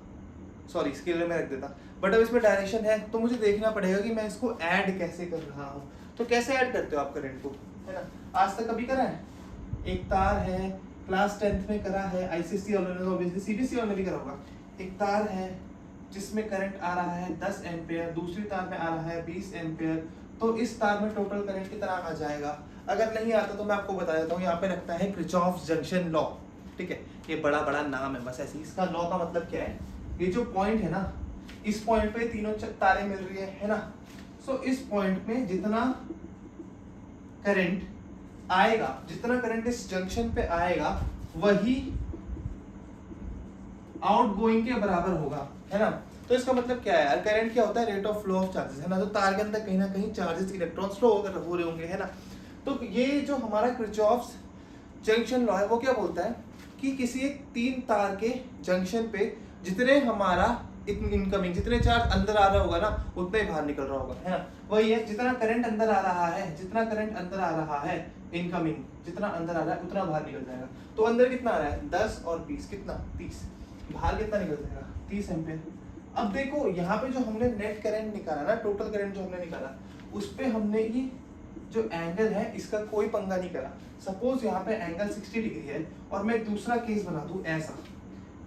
सॉरी स्केलर में रख देता, बट अब इसमें डायरेक्शन है तो मुझे देखना पड़ेगा कि मैं इसको ऐड कैसे कर रहा हूँ। तो कैसे ऐड करते हो आप करंट को, है ना, आज तक कभी करा है, एक तार है, क्लास 10th में करा है, आईसीएसई वालों ने, ऑब्वियसली सीबीएसई वालों ने भी करा होगा। एक तार है जिसमें करंट आ रहा है 10 एम्पेयर, दूसरी तार में आ रहा है 20 एम्पेयर, तो इस तार में टोटल करंट कितना आ जाएगा। अगर नहीं आता तो मैं आपको बता देता हूँ, यहाँ पे रखता है किरचॉफ जंक्शन लॉ, ठीक है, ये बड़ा बड़ा नाम है बस ऐसे। इसका लॉ का मतलब क्या है, ये जो पॉइंट है ना, इस पॉइंट पे तीनों तारे मिल रही है ना, सो इस पॉइंट में जितना करंट आएगा, जितना करंट इस जंक्शन पे आएगा वही आउटगोइंग के बराबर होगा, है ना। तो इसका मतलब क्या है यार, करंट क्या होता है, rate of flow of charges, है ना। तो तार के अंदर कहीं ना कहीं चार्जेस, इलेक्ट्रॉन्स फ्लो हो रहे होंगे, है ना। तो ये जो हमारा किरचॉफ्स जंक्शन लॉ है वो क्या बोलता है कि किसी एक 3 तार के जंक्शन पे जितने हमारा इनकमिंग, जितने चार्ज अंदर आ रहा होगा ना उतना ही बाहर निकल रहा होगा, है ना। वही है, जितना करंट अंदर आ रहा है, जितना करंट अंदर आ रहा है इनकमिंग, जितना अंदर आ रहा है उतना बाहर निकल जाएगा। तो अंदर कितना आ रहा है 10 और 20 कितना 30, बाहर कितना निकल जाएगा 30 एम्पियर। अब देखो यहाँ पे जो हमने नेट करंट निकाला ना, टोटल करंट जो हमने निकाला, उस पे हमने ये जो एंगल है इसका कोई पंगा नहीं करा। सपोज यहाँ पे एंगल 60 डिग्री है और मैं दूसरा केस बना दूं ऐसा,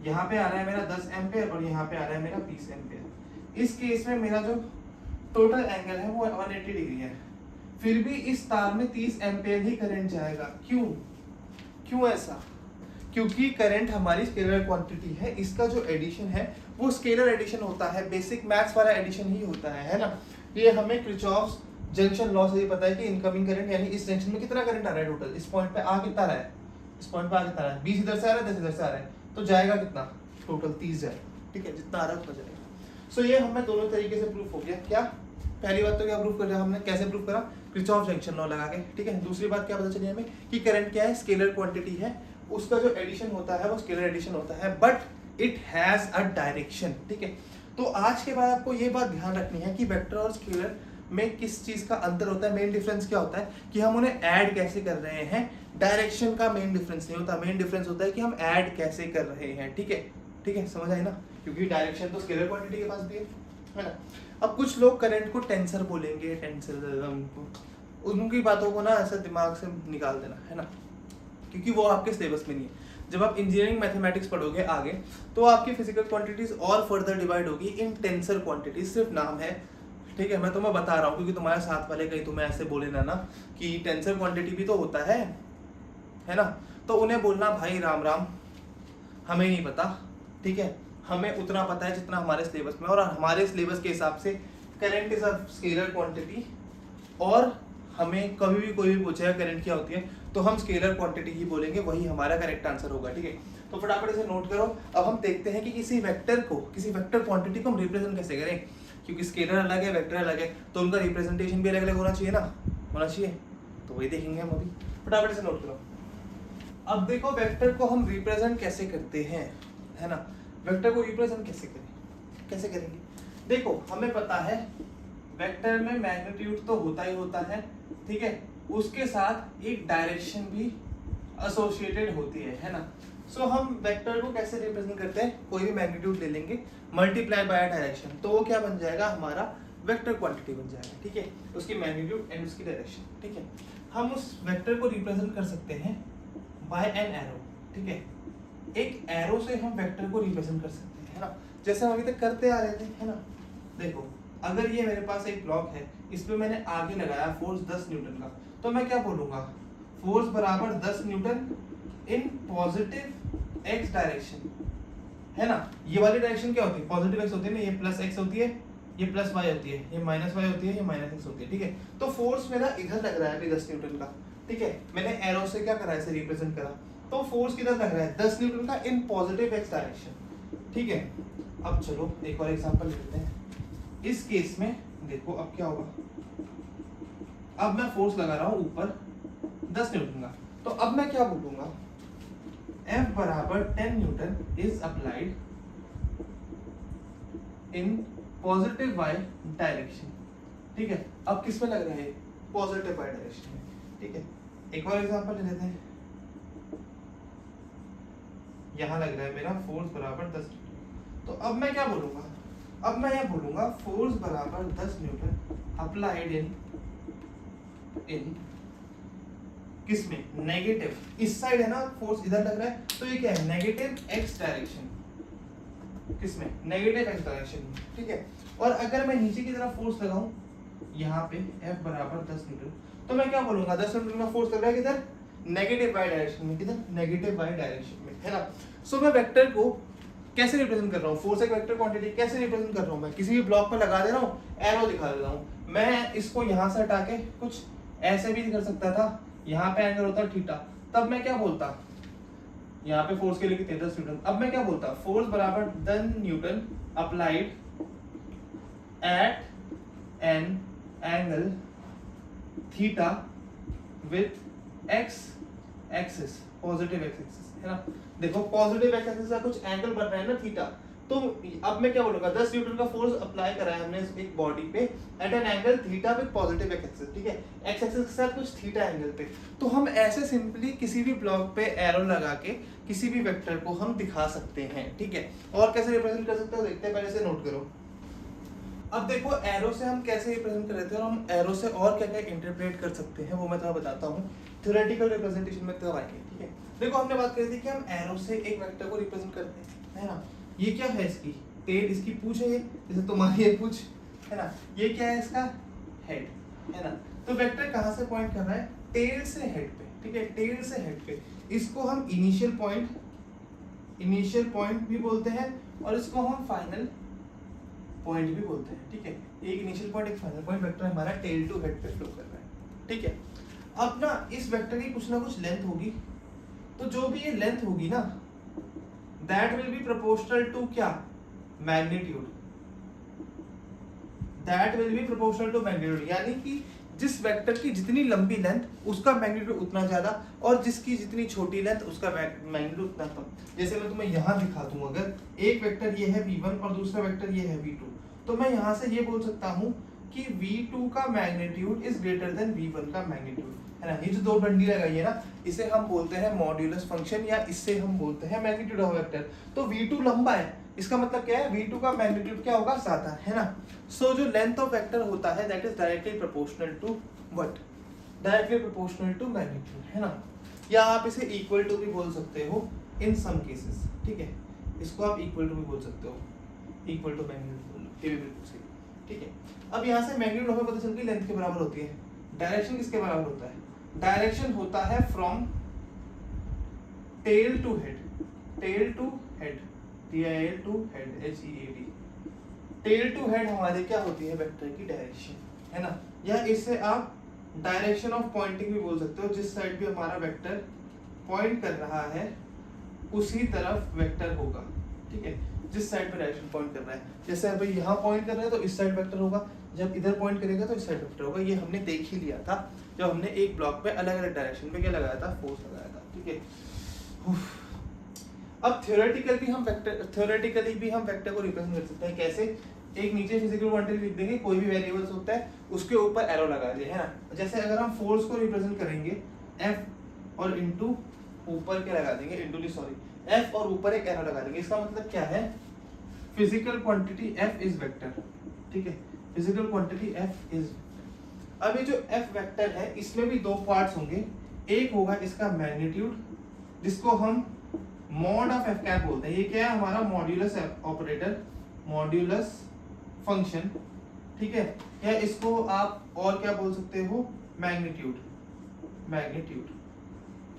यहाँ पे आ रहा है मेरा 10 एम्पियर और यहाँ पे आ रहा है मेरा 20 एम्पियर। इस केस में मेरा जो टोटल एंगल है वो 180 डिग्री है, फिर भी इस तार में 30 एम्पियर ही करंट जाएगा। क्यों ऐसा? क्योंकि करंट हमारी स्केलर क्वांटिटी है, इसका जो एडिशन है वो स्केलर एडिशन होता है, बेसिक मैथ्स वाला एडिशन ही होता है ना। ये हमें किरचॉफ्स जंक्शन लॉ से ये पता है कि इनकमिंग करंट यानी इस जंक्शन में कितना करंट आ रहा है टोटल, इस पॉइंट पे आ कितना रहा है, इस पॉइंट पे आ कितना रहा है, 20 इधर से आ रहा है 10 इधर से आ रहा है, तो जाएगा कितना टोटल 30 जाएगा। ठीक है, जितना आ रहा है उतना जाएगा। सो ये हमें दोनों तरीके से प्रूफ हो गया। क्या पहली बात तो क्या प्रूफ कर रहा हमने, कैसे प्रूफ करा, किरचॉफ जंक्शन लॉ लगा के। ठीक है, दूसरी बात क्या पता चली हमें कि करंट क्या है, स्केलर क्वांटिटी है, उसका जो एडिशन होता है वो स्केलर एडिशन होता है, but it has a direction. ठीक है, तो आज के बाद आपको ये बात ध्यान रखनी है कि वेक्टर और स्केलर में किस चीज का अंतर होता है। मेन डिफरेंस क्या होता है कि हम उन्हें ऐड कैसे कर रहे हैं, डायरेक्शन का मेन डिफरेंस नहीं होता, मेन डिफरेंस होता है कि हम ऐड कैसे कर रहे हैं। ठीक है, समझ आई ना, क्योंकि डायरेक्शन तो स्केलर क्वांटिटी के पास भी है ना। अब कुछ लोग करंट को टेंसर बोलेंगे, टेंसर, उनकी बातों को ना ऐसा दिमाग से निकाल देना है ना, क्योंकि वो आपके सिलेबस में नहीं है। जब आप इंजीनियरिंग मैथमेटिक्स पढ़ोगे आगे तो आपकी फिजिकल क्वांटिटीज और फर्दर डिवाइड होगी इन टेंसर क्वांटिटीज, सिर्फ नाम है। ठीक है, मैं तुम्हें बता रहा हूँ क्योंकि तुम्हारे साथ वाले कहीं तुम्हें ऐसे बोले ना कि टेंसर क्वांटिटी भी तो होता है ना, तो उन्हें बोलना भाई राम राम, हमें नहीं पता। ठीक है, हमें उतना पता है जितना हमारे सिलेबस में, और हमारे सिलेबस के हिसाब से current is a scalar quantity, और हमें कभी भी कोई भी पूछेगा करंट क्या होती है तो हम स्केलर क्वांटिटी ही बोलेंगे, वही हमारा करेक्ट आंसर होगा। ठीक है, तो फटाफट इसे नोट करो। अब हम देखते हैं कि किसी वेक्टर क्वांटिटी को हम रिप्रेजेंट कैसे करें, क्योंकि स्केलर अलग है वेक्टर अलग है, तो उनका रिप्रेजेंटेशन भी अलग अलग होना चाहिए ना, होना चाहिए, तो वही देखेंगे हम अभी। फटाफट इसे नोट करो। अब देखो वेक्टर को हम रिप्रेजेंट कैसे करते हैं, है ना, वेक्टर को रिप्रेजेंट कैसे करेंगे। देखो हमें पता है वेक्टर में मैग्नीट्यूड तो होता ही होता है, ठीक है, उसके साथ एक डायरेक्शन भी एसोसिएटेड होती है ना। सो हम वेक्टर को कैसे रिप्रेजेंट करते हैं, कोई भी मैग्नीट्यूड ले लेंगे मल्टीप्लाई बाय डायरेक्शन, तो वो क्या बन जाएगा, हमारा वेक्टर क्वांटिटी बन जाएगा। ठीक है, उसकी मैग्नीट्यूड एंड उसकी डायरेक्शन। ठीक है, हम उस वेक्टर को रिप्रेजेंट कर सकते हैं बाय एन एरो। ठीक है, एक एरो से हम वेक्टर को रिप्रेजेंट कर सकते हैं, है ना, जैसे हम अभी तक करते आ रहे थे, है ना। देखो अगर ये मेरे पास एक ब्लॉक है, इस पे मैंने आगे लगाया फोर्स 10 न्यूटन का, तो मैं क्या बोलूंगा, फोर्स बराबर 10 Newton in positive x direction, है ना। ये वाली डायरेक्शन क्या होती है, पॉजिटिव एक्स होती है ना, ये प्लस एक्स होती है, ये प्लस वाई होती है, ये माइनस वाई होती है, ये माइनस एक्स होती है। ठीक है, तो फोर्स मेरा इधर लग रहा है अभी 10 न्यूटन का। ठीक है, मैंने एरो से क्या करा, इसे रिप्रेजेंट करा, तो फोर्स किधर लग रहा है 10 न्यूटन का इन पॉजिटिव एक्स डायरेक्शन। ठीक है, अब चलो एक और एग्जांपल लेते हैं। इस केस में देखो अब क्या होगा, अब मैं फोर्स लगा रहा हूं ऊपर 10 न्यूटन का, तो अब मैं क्या बोलूंगा, F बराबर 10 Newton is applied in positive y direction. ठीक है, अब किस में लग रहा है, पॉजिटिव y डायरेक्शन में। ठीक है, एक और एग्जांपल ले लेते हैं। यहां लग रहा है मेरा फोर्स बराबर 10 न्यूटन, तो अब मैं क्या बोलूंगा, अब मैं यह बोलूंगा फोर्स बराबर 10 न्यूटन अप्लाइड इन किस में, नेगेटिव, इस साइड है ना, फोर्स इधर लग रहा है, तो ये क्या है, नेगेटिव एक्स डायरेक्शन, किसमें, नेगेटिव एक्स डायरेक्शन में। ठीक है, और अगर मैं नीचे की तरफ फोर्स लगाऊं यहाँ पे F बराबर 10 न्यूटन, तो मैं क्या बोलूंगा, 10 न्यूटन का फोर्स लग रहा है किधर, नेगेटिव y डायरेक्शन में, किधर, नेगेटिव y डायरेक्शन में, है ना। सो मैं वेक्टर को कैसे रिप्रेजेंट कर रहा हूँ, फोर्स एक वेक्टर क्वांटिटी कैसे रिप्रेजेंट कर रहा हूँ, मैं किसी भी ब्लॉक पर लगा दे रहा हूँ, एरो दिखा दे रहा हूँ। मैं इसको यहाँ से हटा के कुछ ऐसे भी कर सकता था, यहाँ पे एंगल होता थीटा, तब मैं क्या बोलता, यहाँ पे फोर्स के लिए कितने 10 न्यूटन, अब मैं क्या बोलता, फोर्स बराबर 10 Newton applied at an angle theta with x axis, positive x axis, है ना। देखो पॉजिटिव एक्स एक्सिस का कुछ एंगल बन रहा है ना थीटा, तो अब मैं क्या बोलूंगा, 10 न्यूटन का फोर्स अप्लाई करा है हमने एक बॉडी पे at an angle theta with positive x axis, ठीक है, एक्स एक्सिस के साथ कुछ थीटा एंगल पे। तो हम ऐसे सिंपली किसी भी ब्लॉक पे एरो लगा के किसी भी वेक्टर को हम दिखा सकते हैं, ठीक है। और कैसे रिप्रेजेंट कर सकते हो देखते हैं, पहले से नोट करो। अब देखो एरो से हम कैसे रिप्रेजेंट कर रहे थे और हम एरो से और क्या क्या इंटरप्रेट कर सकते हैं वो मैं तुम्हें बताता हूँ थ्योरेटिकल रिप्रेजेंटेशन में तब आएंगे, ठीक है। देखो हमने बात करी थी कि हम एरो से एक वेक्टर को रिप्रेजेंट करते हैं, है ना। ये क्या है, इसकी टेल, इसकी पूंछ है, ये जैसे तुम्हारी ये पूंछ है ना, ये क्या है इसका हेड, है ना। तो वेक्टर कहाँ से पॉइंट कर रहा है, टेल से हेड पे, ठीक है, टेल से हेड पे। इसको हम इनिशियल पॉइंट भी बोलते हैं और इसको हम फाइनल पॉइंट भी बोलते हैं, ठीक है। एक इनिशियल पॉइंट एक फाइनल पॉइंट, वेक्टर हमारा टेल टू हेड पे फ्लो कर रहा है, ठीक है। अब ना इस वेक्टर की कुछ ना कुछ लेंथ होगी, तो जो भी ये लेंथ होगी ना that will be proportional to क्या, magnitude, that will be proportional to magnitude, यानी कि जिस वेक्टर की जितनी लंबी लेंथ उसका मैग्नीट्यूड उतना ज्यादा और जिसकी जितनी छोटी लेंथ उसका मैग्नीट्यूड उतना कम। जैसे मैं तुम्हें यहाँ दिखा दूं, अगर एक वेक्टर ये है v1 और दूसरा वेक्टर ये है v2, तो मैं यहाँ से ये बोल सकता हूँ कि v2 का magnitude is greater than v1 का मैग्नीट्यूड, है ना। ये जो दो डंडी लगाई है ना, इसे हम बोलते हैं मॉड्यूलस फंक्शन या इससे हम बोलते हैं मैग्नीट्यूड ऑफ वेक्टर। तो v2 लंबा है, इसका मतलब क्या है, v2 का मैग्नीट्यूड क्या होगा, ज्यादा, है ना। सो जो लेंथ ऑफ वेक्टर होता है that is directly proportional to what, directly proportional to magnitude, है ना। या आप इसे इक्वल टू भी बोल सकते हो इन सम केसेस, ठीक है। इसको आप इक्वल टू भी बोल सकते हो, इक्वल टू मैग्नीट्यूड, ये भी बिल्कुल सही, ठीक है। अब यहाँ से मैग्नीट्यूड हमें पता चल गई लेंथ के बराबर होती है। डायरेक्शन किसके बराबर होता है, डायरेक्शन होता है from tail to head, tail to head, tail to head, HEAD, tail to head हमारे क्या होती है, वेक्टर की डायरेक्शन, है ना। या इससे आप डायरेक्शन ऑफ पॉइंटिंग भी बोल सकते हो, जिस साइड भी हमारा वेक्टर पॉइंट कर रहा है उसी तरफ वेक्टर होगा, ठीक है, जिस साइड पे डायरेक्शन पॉइंट कर रहा है। जैसे अभी यहाँ पॉइंट कर रहा है तो इस साइड वेक्टर होगा, जब इधर पॉइंट करेगा तो इस साइड वेक्टर होगा। ये हमने देख ही लिया था जब हमने एक ब्लॉक पे अलग अलग डायरेक्शन पे क्या लगाया था, फोर्स लगाया था, ठीक है। अब थ्योरेटिकली भी हम वेक्टर को रिप्रेजेंट कर सकते हैं, कैसे, एक नीचे फिजिकल क्वांटिटी लिख देंगे, कोई भी वेरिएबल्स होता है उसके ऊपर एरो लगा दिए, है ना। जैसे अगर हम फोर्स को रिप्रेजेंट करेंगे F और इनटू ऊपर के लगा देंगे, इनटू नहीं सॉरी, F और ऊपर एक एरो लगा देंगे, इसका मतलब क्या है, physical quantity F is vector, ठीक है, फिजिकल क्वांटिटी F इज। अब ये जो F वेक्टर है इसमें भी दो पार्ट्स होंगे, एक होगा इसका मैग्नीट्यूड जिसको हम मॉड ऑफ F कैप बोलते हैं। ये क्या है, हमारा मॉड्यूलस ऑपरेटर, मॉड्यूलस फंक्शन, ठीक है। या इसको आप और क्या बोल सकते हो, मैग्नीट्यूड, मैग्नीट्यूड,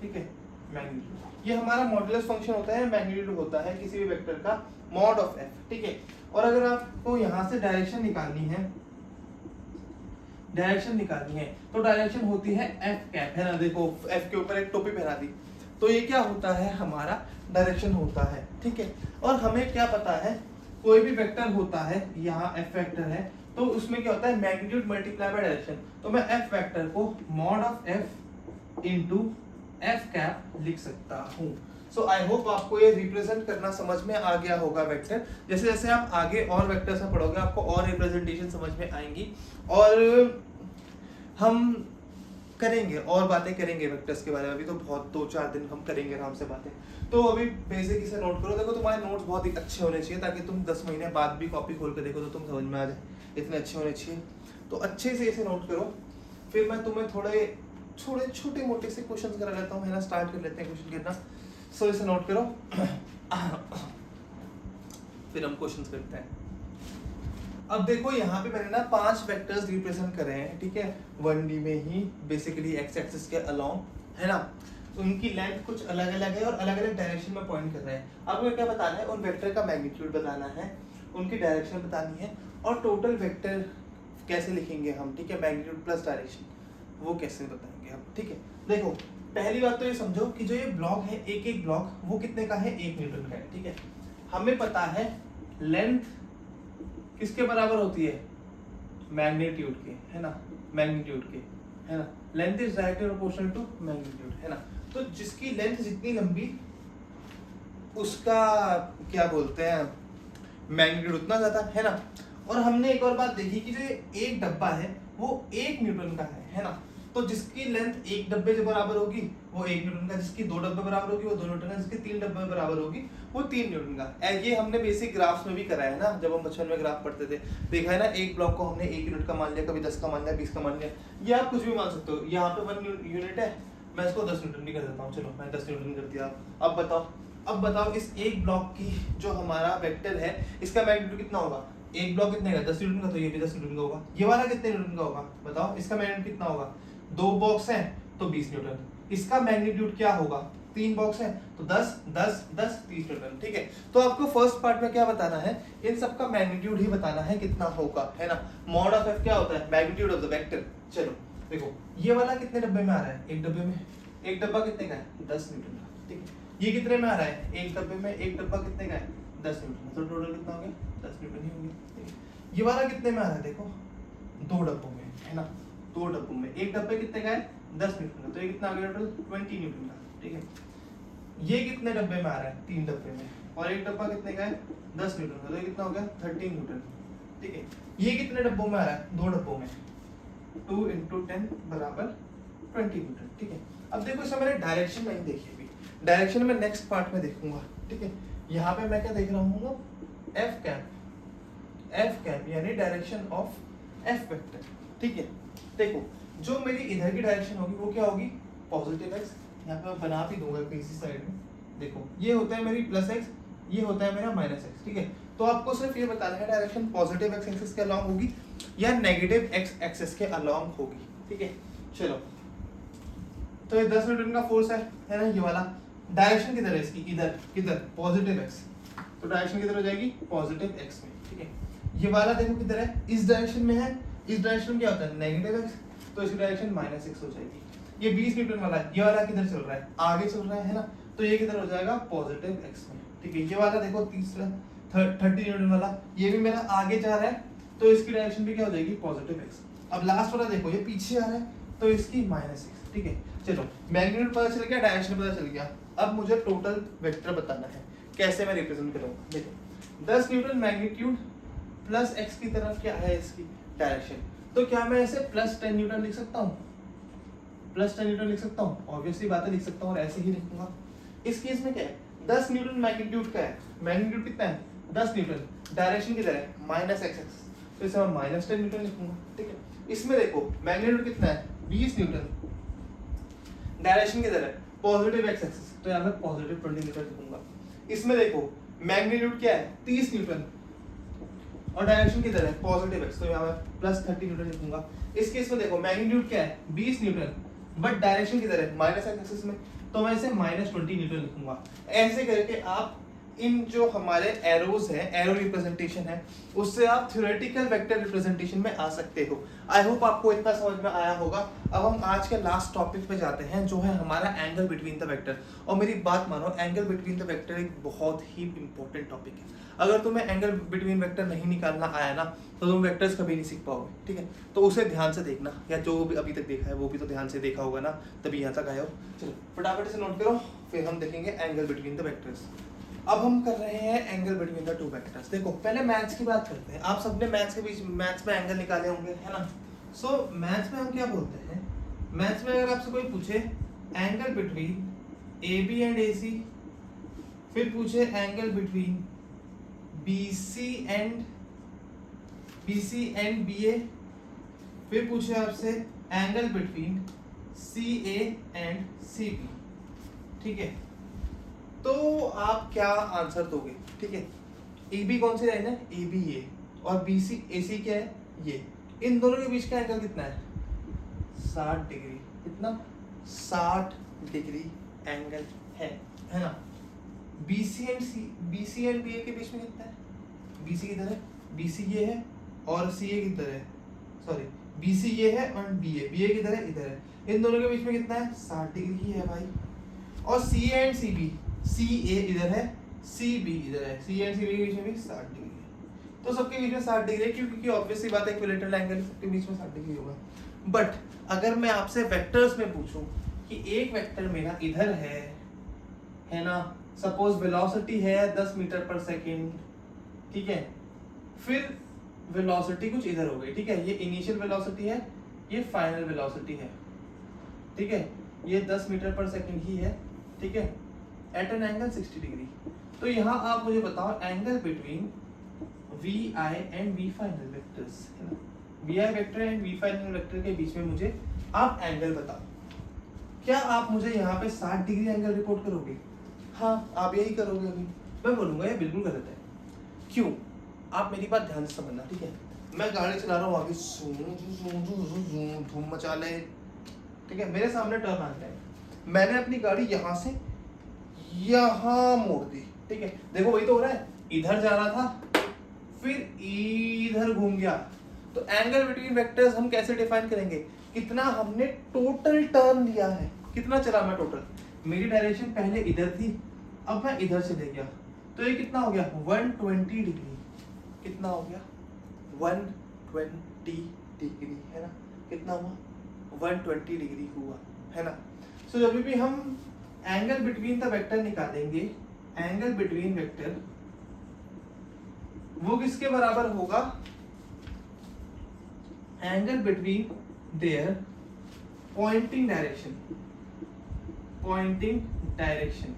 ठीक है, मैग्नीट्यूड। ये हमारा मॉड्यूलस फंक्शन होता है, मैग्नीट्यूड होता है किसी भी वेक्टर का मॉड ऑफ F, ठीक है। और अगर आपको यहाँ से डायरेक्शन निकालनी है, डायरेक्शन निकालनी है तो डायरेक्शन होती है F कैप, है ना। देखो F के ऊपर एक टोपी पहना दी, तो ये क्या होता है, हमारा डायरेक्शन होता है, ठीक है। और हमें क्या पता है, कोई भी वेक्टर होता है, यहाँ F वेक्टर है तो उसमें क्या होता है, मैग्नीट्यूड मल्टीप्लाई बाय डायरेक्शन। तो मैं F वेक्टर को mod of F into F cap लिख सकता हूँ। सो आई होप आपको ये रिप्रेजेंट करना समझ में आ गया होगा वेक्टर। जैसे जैसे आप आगे और वेक्टर से पढ़ोगे आपको और रिप्रेजेंटेशन समझ में आएंगी और हम करेंगे और बातें करेंगे वेक्टर्स के बारे में। अभी तो बहुत 2-4 दिन हम करेंगे आराम से बातें। तो अभी बेसिक इसे नोट करो। देखो तुम्हारे नोट्स बहुत ही अच्छे होने चाहिए ताकि तुम 10 महीने बाद भी कॉपी खोल के देखो तो तुम समझ में आ जाए, इतने अच्छे होने चाहिए। तो अच्छे से इसे नोट करो, फिर मैं तुम्हें थोड़े छोटे मोटे से क्वेश्चन करा लेता हूँ, है ना। स्टार्ट कर लेते हैं क्वेश्चन करना। सो इसे नोट करो फिर हम क्वेश्चन करते हैं। अब देखो यहाँ पे मैंने ना 5 वेक्टर्स रिप्रेजेंट करे हैं, ठीक है, 1D में ही, बेसिकली एक्स एक्सिस के अलोंग, है ना। उनकी लेंथ कुछ अलग अलग है और अलग अलग डायरेक्शन में पॉइंट कर रहे हैं। आपको क्या बताना है, उन वेक्टर का मैग्नीट्यूड बताना है, उनकी डायरेक्शन बतानी है और टोटल वेक्टर कैसे लिखेंगे हम, ठीक है, मैग्नीट्यूड प्लस डायरेक्शन वो कैसे बताएंगे हम, ठीक है। देखो पहली बात तो ये समझो कि जो ये ब्लॉक है, एक एक ब्लॉक वो कितने का है, 1 न्यूटन का है, ठीक है। हमें पता है लेंथ किसके बराबर होती है, मैग्नीट्यूड के, है ना, मैग्नीट्यूड के, है ना। Length is directly proportional to magnitude, है ना। तो जिसकी लेंथ जितनी लंबी उसका क्या बोलते हैं, मैग्नीट्यूड उतना ज्यादा है ना। और हमने एक और बात देखी कि जो एक डब्बा है वो 1 न्यूटन का है ना। तो जिसकी लेंथ एक डब्बे से बराबर होगी वो 1 न्यूटन का, जिसकी 2 डब्बे बराबर होगी वो 2 न्यूटन का, जिसकी 3 डब्बे बराबर होगी वो 3 न्यूटन का। ये हमने बेसिक ग्राफ्स में भी कराया है ना, जब हम बचपन में ग्राफ पढ़ते थे। देखा है ना, एक ब्लॉक को हमने 1 यूनिट का मान लिया, कभी 10 का मान लिया, 20 का मान लिया, ये आप कुछ भी मान सकते हो। यहाँ पे 1 यूनिट है, मैं इसको 10 न्यूटन भी कर देता हूँ, चलो मैं 10 न्यूटन कर दिया। अब बताओ इस एक ब्लॉक की जो हमारा वेक्टर है इसका मैग्नीट्यूड कितना होगा। एक ब्लॉक कितने का, 10 न्यूटन का, तो ये भी 10 न्यूटन का होगा। ये वाला कितने न्यूटन का होगा बताओ, इसका मैग्नीट्यूड कितना होगा। 2 बॉक्स हैं तो 20 न्यूटन। इसका मैग्नीट्यूड क्या होगा, 3 बॉक्स हैं तो 10 10 10 30 न्यूटन। ठीक है, तो आपको फर्स्ट पार्ट में क्या बताना है, इन सब का मैग्नीट्यूड ही बताना है कितना होगा, है ना। मॉड ऑफ एफ क्या होता है, मैग्नीट्यूड ऑफ द वेक्टर। चलो देखो ये वाला कितने डब्बे में आ रहा है, एक डब्बे में, एक डब्बा कितने का है, 10 न्यूटन का। ठीक है, ये कितने में आ रहा है, एक डब्बे में, एक डब्बा कितने का है, 10 न्यूटन। तो टोटल कितना हो गया, 10 न्यूटन ही होंगे। ये वाला कितने में आ रहा है, देखो 2 डब्बों में, है ना, 2 डब्बों में, एक डब्बे कितने का है, 10 न्यूटन का, तो ये कितना आ गया टोटल, 20 न्यूटन का। ठीक है, ये कितने डब्बे में आ रहा है, 3 डब्बे में, और एक डब्बा कितने का है, 10 न्यूटन का, तो ये कितना हो गया, 13 न्यूटन। ठीक है, ये कितने डब्बों में आ रहा है, 2 डब्बों में, 2 × 10 बराबर 20 न्यूटन। ठीक है, अब देखो इसमें मैंने डायरेक्शन नहीं देखी अभी, डायरेक्शन में नेक्स्ट पार्ट में देखूंगा। ठीक है, यहाँ पे मैं क्या देख रहा हूँ, एफ कैप यानी डायरेक्शन ऑफ एफ वेक्टर। ठीक है, देखो जो मेरी इधर की डायरेक्शन होगी वो क्या होगी, पॉजिटिव एक्स। यहाँ पे मैं बना भी दूंगा किसी साइड में, देखो ये होता है मेरी प्लस एक्स, ये होता है मेरा माइनस एक्स। ठीक है, तो आपको सिर्फ ये बताना है डायरेक्शन पॉजिटिव एक्स एक्सिस के अलोंग होगी या नेगेटिव एक्स एक्सिस के अलोंग होगी। ठीक है, चलो तो ये 10 न्यूटन का फोर्स है ना, ये वाला डायरेक्शन किधर है इसकी, इधर किधर, पॉजिटिव एक्स, तो डायरेक्शन किधर हो जाएगी, पॉजिटिव एक्स में। ठीक है, ये वाला देखो किधर है, इस डायरेक्शन में है, इस डायरेक्शन में क्या होता है, नेगेटिव एक्स, तो इसकी डायरेक्शन माइनस एक्स हो जाएगी। ये 20 न्यूटन वाला है, ये वाला किधर चल रहा है, आगे चल रहा है ना, तो ये किधर हो जाएगा, पॉजिटिव एक्स में। ठीक है, ये वाला देखो तीसरा 30 न्यूटन वाला, ये भी मेरा आगे जा रहा है, तो इसकी डायरेक्शन भी क्या हो जाएगी, पॉजिटिव एक्स। अब लास्ट वाला देखो ये पीछे आ रहा है, तो इसकी माइनस एक्स। ठीक है, चलो मैग्नीट्यूड पता चल गया, डायरेक्शन पता चल गया, अब मुझे टोटल वेक्टर बताना है, कैसे मैं रिप्रेजेंट करूंगा। देखो 10 न्यूटन मैग्नीट्यूड प्लस एक्स की तरफ क्या है इसकी डायरेक्शन, तो क्या मैं ऐसे प्लस 10 न्यूटन लिख सकता हूँ, प्लस 10 न्यूटन लिख सकता हूँ, ऑब्वियसली बात है लिख सकता हूँ, और ऐसे ही लिखूंगा। इस केस में क्या है, 10 न्यूटन मैग्नीट्यूड का है, मैग्नीट्यूड कितना है 10 न्यूटन, डायरेक्शन किधर है माइनस एक्स एक्स, तो इसे मैं माइनस 10 न्यूटन लिखूंगा। ठीक है, इसमें देखो मैग्नीट्यूड कितना है 20 न्यूटन, डायरेक्शन किधर है पॉजिटिव एक्स एक्सिस, तो यहाँ मैं पॉजिटिव 20 न्यूटन लिखूंगा। इसमें देखो मैग्नीट्यूड क्या है 30 न्यूटन और डायरेक्शन किधर है पॉजिटिव एक्स, तो यहाँ मैं प्लस 30 न्यूटन लिखूंगा। इस केस में देखो मैग्नीट्यूड क्या है 20 न्यूटन बट डायरेक्शन किधर है माइनस एक्स एक्सिस में, तो मैं इसे माइनस 20 न्यूटन लिखूंगा। ऐसे करके आप इन जो हमारे एरोज है, एरो रिप्रेजेंटेशन है, उससे आप थ्योरेटिकल वेक्टर रिप्रेजेंटेशन में आ सकते हो। आई होप आपको इतना समझ में आया होगा। अब हम आज के लास्ट टॉपिक पे जाते हैं, जो है हमारा एंगल बिटवीन द वेक्टर। और मेरी बात मानो, एंगल बिटवीन द वेक्टर एक बहुत ही इंपॉर्टेंट टॉपिक है। अगर तुम्हें एंगल बिटवीन वेक्टर नहीं निकालना आया ना, तो तुम वेक्टर्स कभी नहीं सीख पाओगे। ठीक है, तो उसे ध्यान से देखना, या जो भी अभी तक देखा है वो भी तो ध्यान से देखा होगा ना, तभी यहाँ तक आए हो। चलो फटाफट से नोट करो, फिर हम देखेंगे एंगल बिटवीन द वेक्टर्स। अब हम कर रहे हैं angle between the two vectors. देखो पहले मैथ्स की बात करते हैं। आप सबने मैथ्स के बीच मैथ्स में एंगल निकाले होंगे, है ना। सो मैथ्स में हम क्या बोलते हैं, मैथ्स में अगर आपसे कोई पूछे angle between A B and A C, फिर पूछे angle between B C and B A, फिर पूछे आपसे angle between C A and C B, ठीक है, तो आप क्या आंसर दोगे। ठीक है, ए बी कौन सी लाइन है, ए बी ए, और बी सी ए सी क्या है ये, इन दोनों के बीच का एंगल कितना है 60 डिग्री, कितना 60 डिग्री एंगल है ना। बी सी एंड बी ए के बीच में कितना है, बी सी किधर है, बी सी ये है और सी ए किधर है, सॉरी बी सी ये है और बी ए किधर है, इधर है। इन दोनों के बीच में कितना है 60 डिग्री ही है भाई। और सी ए एंड सी बी, सी ए इधर है, सी बी इधर है, सी एंड सी बी के बीच में भी 60 डिग्री है। तो सबके बीच में 60 डिग्री है, क्योंकि ऑब्वियसली बात है इक्विलेटरल एंगल सबके बीच में 60 डिग्री होगा। बट अगर मैं आपसे वेक्टर्स में पूछूं कि एक वेक्टर मेरा इधर है ना, सपोज वेलोसिटी है 10 मीटर पर सेकेंड, ठीक है, फिर वेलोसिटी कुछ इधर हो गई, ठीक है, ये इनिशियल वेलोसिटी है, ये फाइनल वेलोसिटी है, ठीक है, ये 10 मीटर पर सेकंड ही है, ठीक है, एट एन एंगल 60 डिग्री। तो यहाँ आप मुझे बताओ angle between V I and V final vectors, है ना, V I vector and V final vector के बीच में मुझे आप एंगल बताओ। क्या आप मुझे यहाँ पे 60 डिग्री एंगल रिपोर्ट करोगे? हाँ, आप यही करोगे। अभी मैं बोलूंगा ये बिल्कुल गलत है। क्यों? आप मेरी बात ध्यान से समझना, ठीक है। मैं गाड़ी चला रहा हूँ, आगे धूम मचा ले, ठीक है, मेरे सामने टर्न आ गया, मैंने अपनी गाड़ी यहाँ से यहाँ मोड़ दी, ठीक है, देखो वही तो हो रहा है, इधर जा रहा था फिर इधर घूम गया। तो एंगल बिटवीन वेक्टर्स हम कैसे डिफाइन करेंगे? कितना हमने टोटल टर्न लिया है, कितना चला मैं टोटल, मेरी डायरेक्शन पहले इधर थी, अब मैं इधर से ले गया, तो ये कितना हो गया 120 डिग्री, कितना हो गया 120 डिग्री, है ना, कितना हुआ 120 डिग्री हुआ, है ना। सो जब भी हम एंगल बिटवीन द वेक्टर निकालेंगे, एंगल बिटवीन वेक्टर वो किसके बराबर होगा, angle between their pointing direction,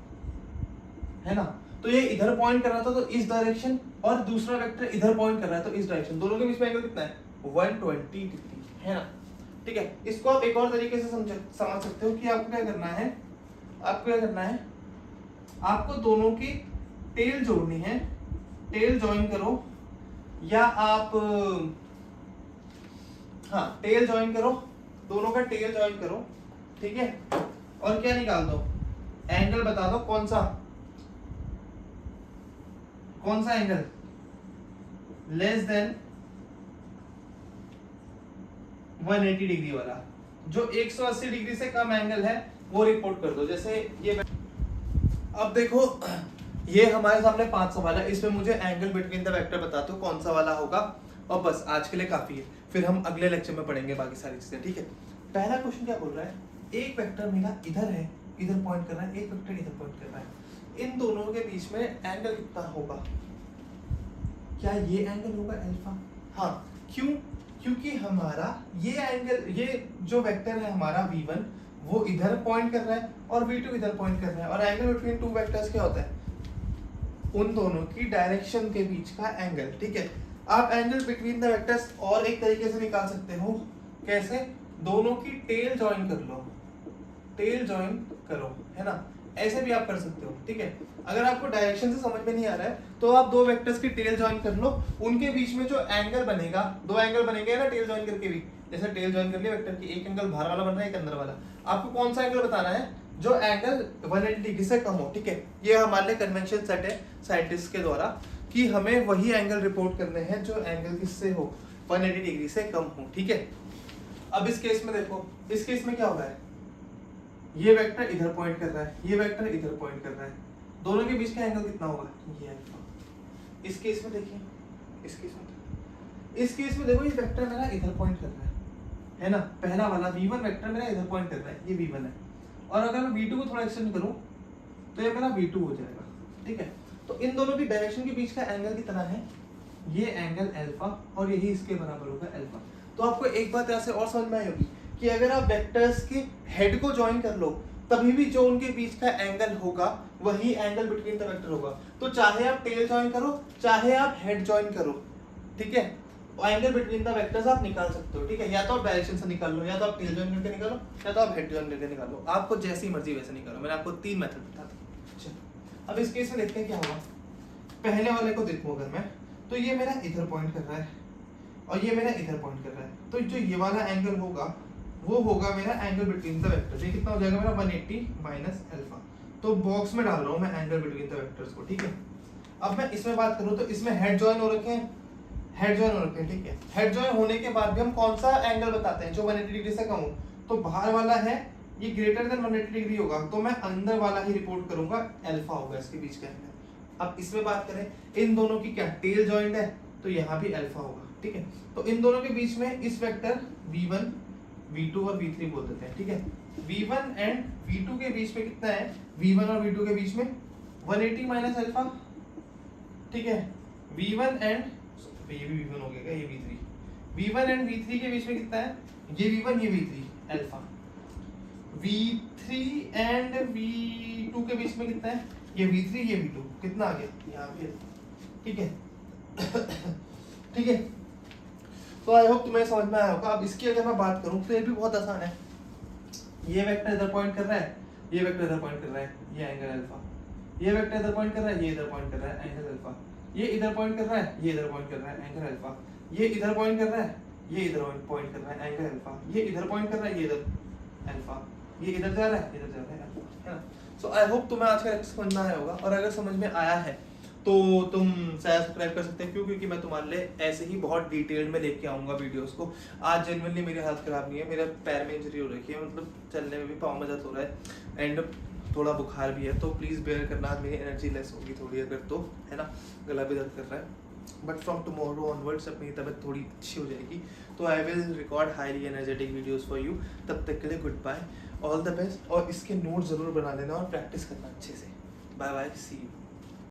है ना। तो ये इधर पॉइंट कर रहा था तो इस डायरेक्शन, और दूसरा वेक्टर इधर पॉइंट कर रहा है तो इस डायरेक्शन, दोनों के बीच में एंगल कितना है 120 डिग्री, है ना, ठीक है। इसको आप एक और तरीके से समझ सकते हो कि आपको क्या करना है, आपको दोनों की टेल जोड़नी है, टेल ज्वाइन करो, या आप हाँ टेल ज्वाइन करो, दोनों का टेल ज्वाइन करो, ठीक है, और क्या निकाल दो, एंगल बता दो कौन सा एंगल लेस देन 180 डिग्री वाला, जो 180 डिग्री से कम एंगल है वो रिपोर्ट कर दो। जैसे ये अब देखो, ये हमारे सामने 5 सवाल है, इसमें मुझे एंगल बिटवीन द वेक्टर बता दो कौन सा वाला होगा, और बस आज के लिए काफी है, फिर हम अगले लेक्चर में पढ़ेंगे बाकी सारी चीजें, ठीक है। पहला क्वेश्चन क्या बोल रहा है, एक वेक्टर मेरा इधर है, इधर पॉइंट कर रहा है, एक वेक्टर इधर पॉइंट कर रहा है, इन दोनों के बीच में एंगल कितना होगा, क्या ये एंगल होगा अल्फा? हाँ, क्यों? क्योंकि हमारा ये एंगल, ये जो वेक्टर है हमारा v1 वो इधर पॉइंट कर रहा है और v2 इधर पॉइंट कर रहा है, और एंगल बिटवीन टू वेक्टर्स क्या होता है, उन दोनों की डायरेक्शन के बीच का एंगल, ठीक है। आप एंगल बिटवीन द वेक्टर्स और एक तरीके से निकाल सकते हो, कैसे, दोनों की टेल ज्वाइन कर लो, टेल ज्वाइन करो, है ना, ऐसे भी आप कर सकते हो, ठीक है। अगर आपको डायरेक्शन से समझ में नहीं आ रहा है तो आप दो वेक्टर्स की टेल ज्वाइन कर लो, उनके बीच में जो एंगल बनेगा, दो एंगल बनेंगे ना टेल ज्वाइन करके भी, जैसे टेल ज्वाइन कर लिया वेक्टर की, एक एंगल बाहर वाला बन रहा है, एक अंदर वाला, आपको कौन सा एंगल बताना है, जो एंगल 180 डिग्री से कम हो, ठीक है। ये हमारे लिए कन्वेंशन सेट है साइंटिस्ट के द्वारा कि हमें वही एंगल रिपोर्ट करने हैं जो एंगल किससे हो, 180 डिग्री से कम हो, ठीक है। अब इस केस में देखो, इस केस में क्या हो रहा है, ये वेक्टर इधर पॉइंट कर रहा है, ये वेक्टर इधर पॉइंट कर रहा है, दोनों के बीच का एंगल कितना होगा, ये अल्फा। इस केस में देखिए, इस केस में देखो, ये वेक्टर मेरा इधर पॉइंट कर रहा है ना, पहला वाला v1 वेक्टर मेरा इधर पॉइंट कर रहा है, ये v1 है, और अगर मैं v2 को थोड़ा एक्सटेंड करूं तो ये मेरा v2 हो जाएगा, ठीक है। तो इन दोनों की डायरेक्शन के बीच का एंगल कितना है, ये एंगल अल्फा, और यही इसके बराबर होगा अल्फा। तो आपको एक बात यहाँ से और समझ में आई होगी कि अगर आप वेक्टर्स के हेड को ज्वाइन कर लो तभी भी जो उनके बीच का एंगल होगा वही एंगल बिटवीन द वेक्टर होगा। तो चाहे आप टेल ज्वाइन करो, चाहे आप हेड ज्वाइन करो, ठीक है, एंगल बिटवीन द वेक्टर्स आप निकाल सकते हो, ठीक है। या तो आप डायरेक्शन से निकाल लो, या तो आप टेल ज्वाइन करके निकालो, या तो आप हेड ज्वाइन करके निकालो, आपको जैसी मर्जी वैसे निकालो। मैंने आपको 3 मेथड बता दिया। अब इस केस में देखते हैं क्या होगा। पहले वाले को देखूं अगर मैं, तो ये मेरा इधर पॉइंट कर रहा है और ये मेरा इधर पॉइंट कर रहा है, तो जो ये वाला एंगल होगा वो होगा मेरा एंगल बिटवीन द वेक्टर्स। ये कितना हो जाएगा मेरा 180 माइनस अल्फा। तो बॉक्स में डाल रहा हूँ मैं एंगल बिटवीन द वेक्टर्स को, ठीक है। अब मैं इसमें बात करूँ तो इसमें हेड जॉइन हो रखे हैं, हेड जॉइन हो रखे हैं, ठीक है। हेड जॉइन होने के बाद भी हम कौन सा एंगल बताते हैं जो 180 डिग्री से कम हो, तो बाहर वाला है ये ग्रेटर देन 180 डिग्री होगा, तो मैं अंदर वाला ही रिपोर्ट करूंगा, अल्फा होगा इसके बीच का एंगल। अब इसमें बात करें इन दोनों की, क्या टेल जॉइंट है तो यहाँ भी अल्फा होगा, ठीक है। तो इन दोनों के बीच में इस वेक्टर v1 v2 और v3 बोल देते हैं, ठीक है। v1 एंड v2 के बीच में कितना है, v1 और v2 के बीच में 180 माइनस अल्फा, ठीक है। V1 एंड ये भी V1 हो गया क्या, ये V3, V1 एंड V3 के बीच में कितना है, ये V1 ये V3 alpha, V3 and V2 के बीच में कितना है, ये V3 ये V2, कितना आ गया यहाँ पे, ठीक है ठीक है। तो आई होप तुम्हें समझ में आया होगा। अब इसकी अगर मैं बात करूँ तो ये भी बहुत आसान है, ये वेक्टर इधर पॉइंट कर रहा है, ये वेक्टर इधर पॉइंट कर रहा है, ये एंगल अल्फा, ये वेक्टर इधर पॉइंट कर रहा है, ये इधर पॉइंट कर रहा है, एंगल अल्फा, ये इधर पॉइंट कर रहा है, ये इधर पॉइंट कर रहा है, एंगल अल्फा, ये इधर पॉइंट कर रहा है, ये इधर पॉइंट कर रहा है, एंगल अल्फा, ये इधर पॉइंट कर रहा है, ये इधर अल्फा, ये इधर जा रहा है, इधर जा रहा है अल्फा, है ना। सो आई होप तुम्हें आज का लेक्चर समझ में आया होगा, और अगर समझ में आया है तो तुम शायद सब्सक्राइब कर सकते हैं। क्यों? क्योंकि मैं तुम्हारे लिए ऐसे ही बहुत डिटेल्ड में लेके आऊँगा वीडियोस को। आज जेन्युइनली मेरी हालत ख़राब नहीं है, मेरे पैर में इंजरी हो रखी है, मतलब चलने में भी पाँव में दर्द हो रहा है एंड थोड़ा बुखार भी है, तो प्लीज़ बेयर करना, आज मेरी एनर्जी लेस होगी थोड़ी अगर, तो है ना, गला भी दर्द कर रहा है, बट फ्रॉम टुमारो ऑनवर्ड्स अपनी तबीयत थोड़ी अच्छी हो जाएगी, तो I will record highly energetic videos for you. तब तक के लिए good bye, all the best, और इसके नोट ज़रूर बना लेना और प्रैक्टिस करना अच्छे से। Bye bye, see you.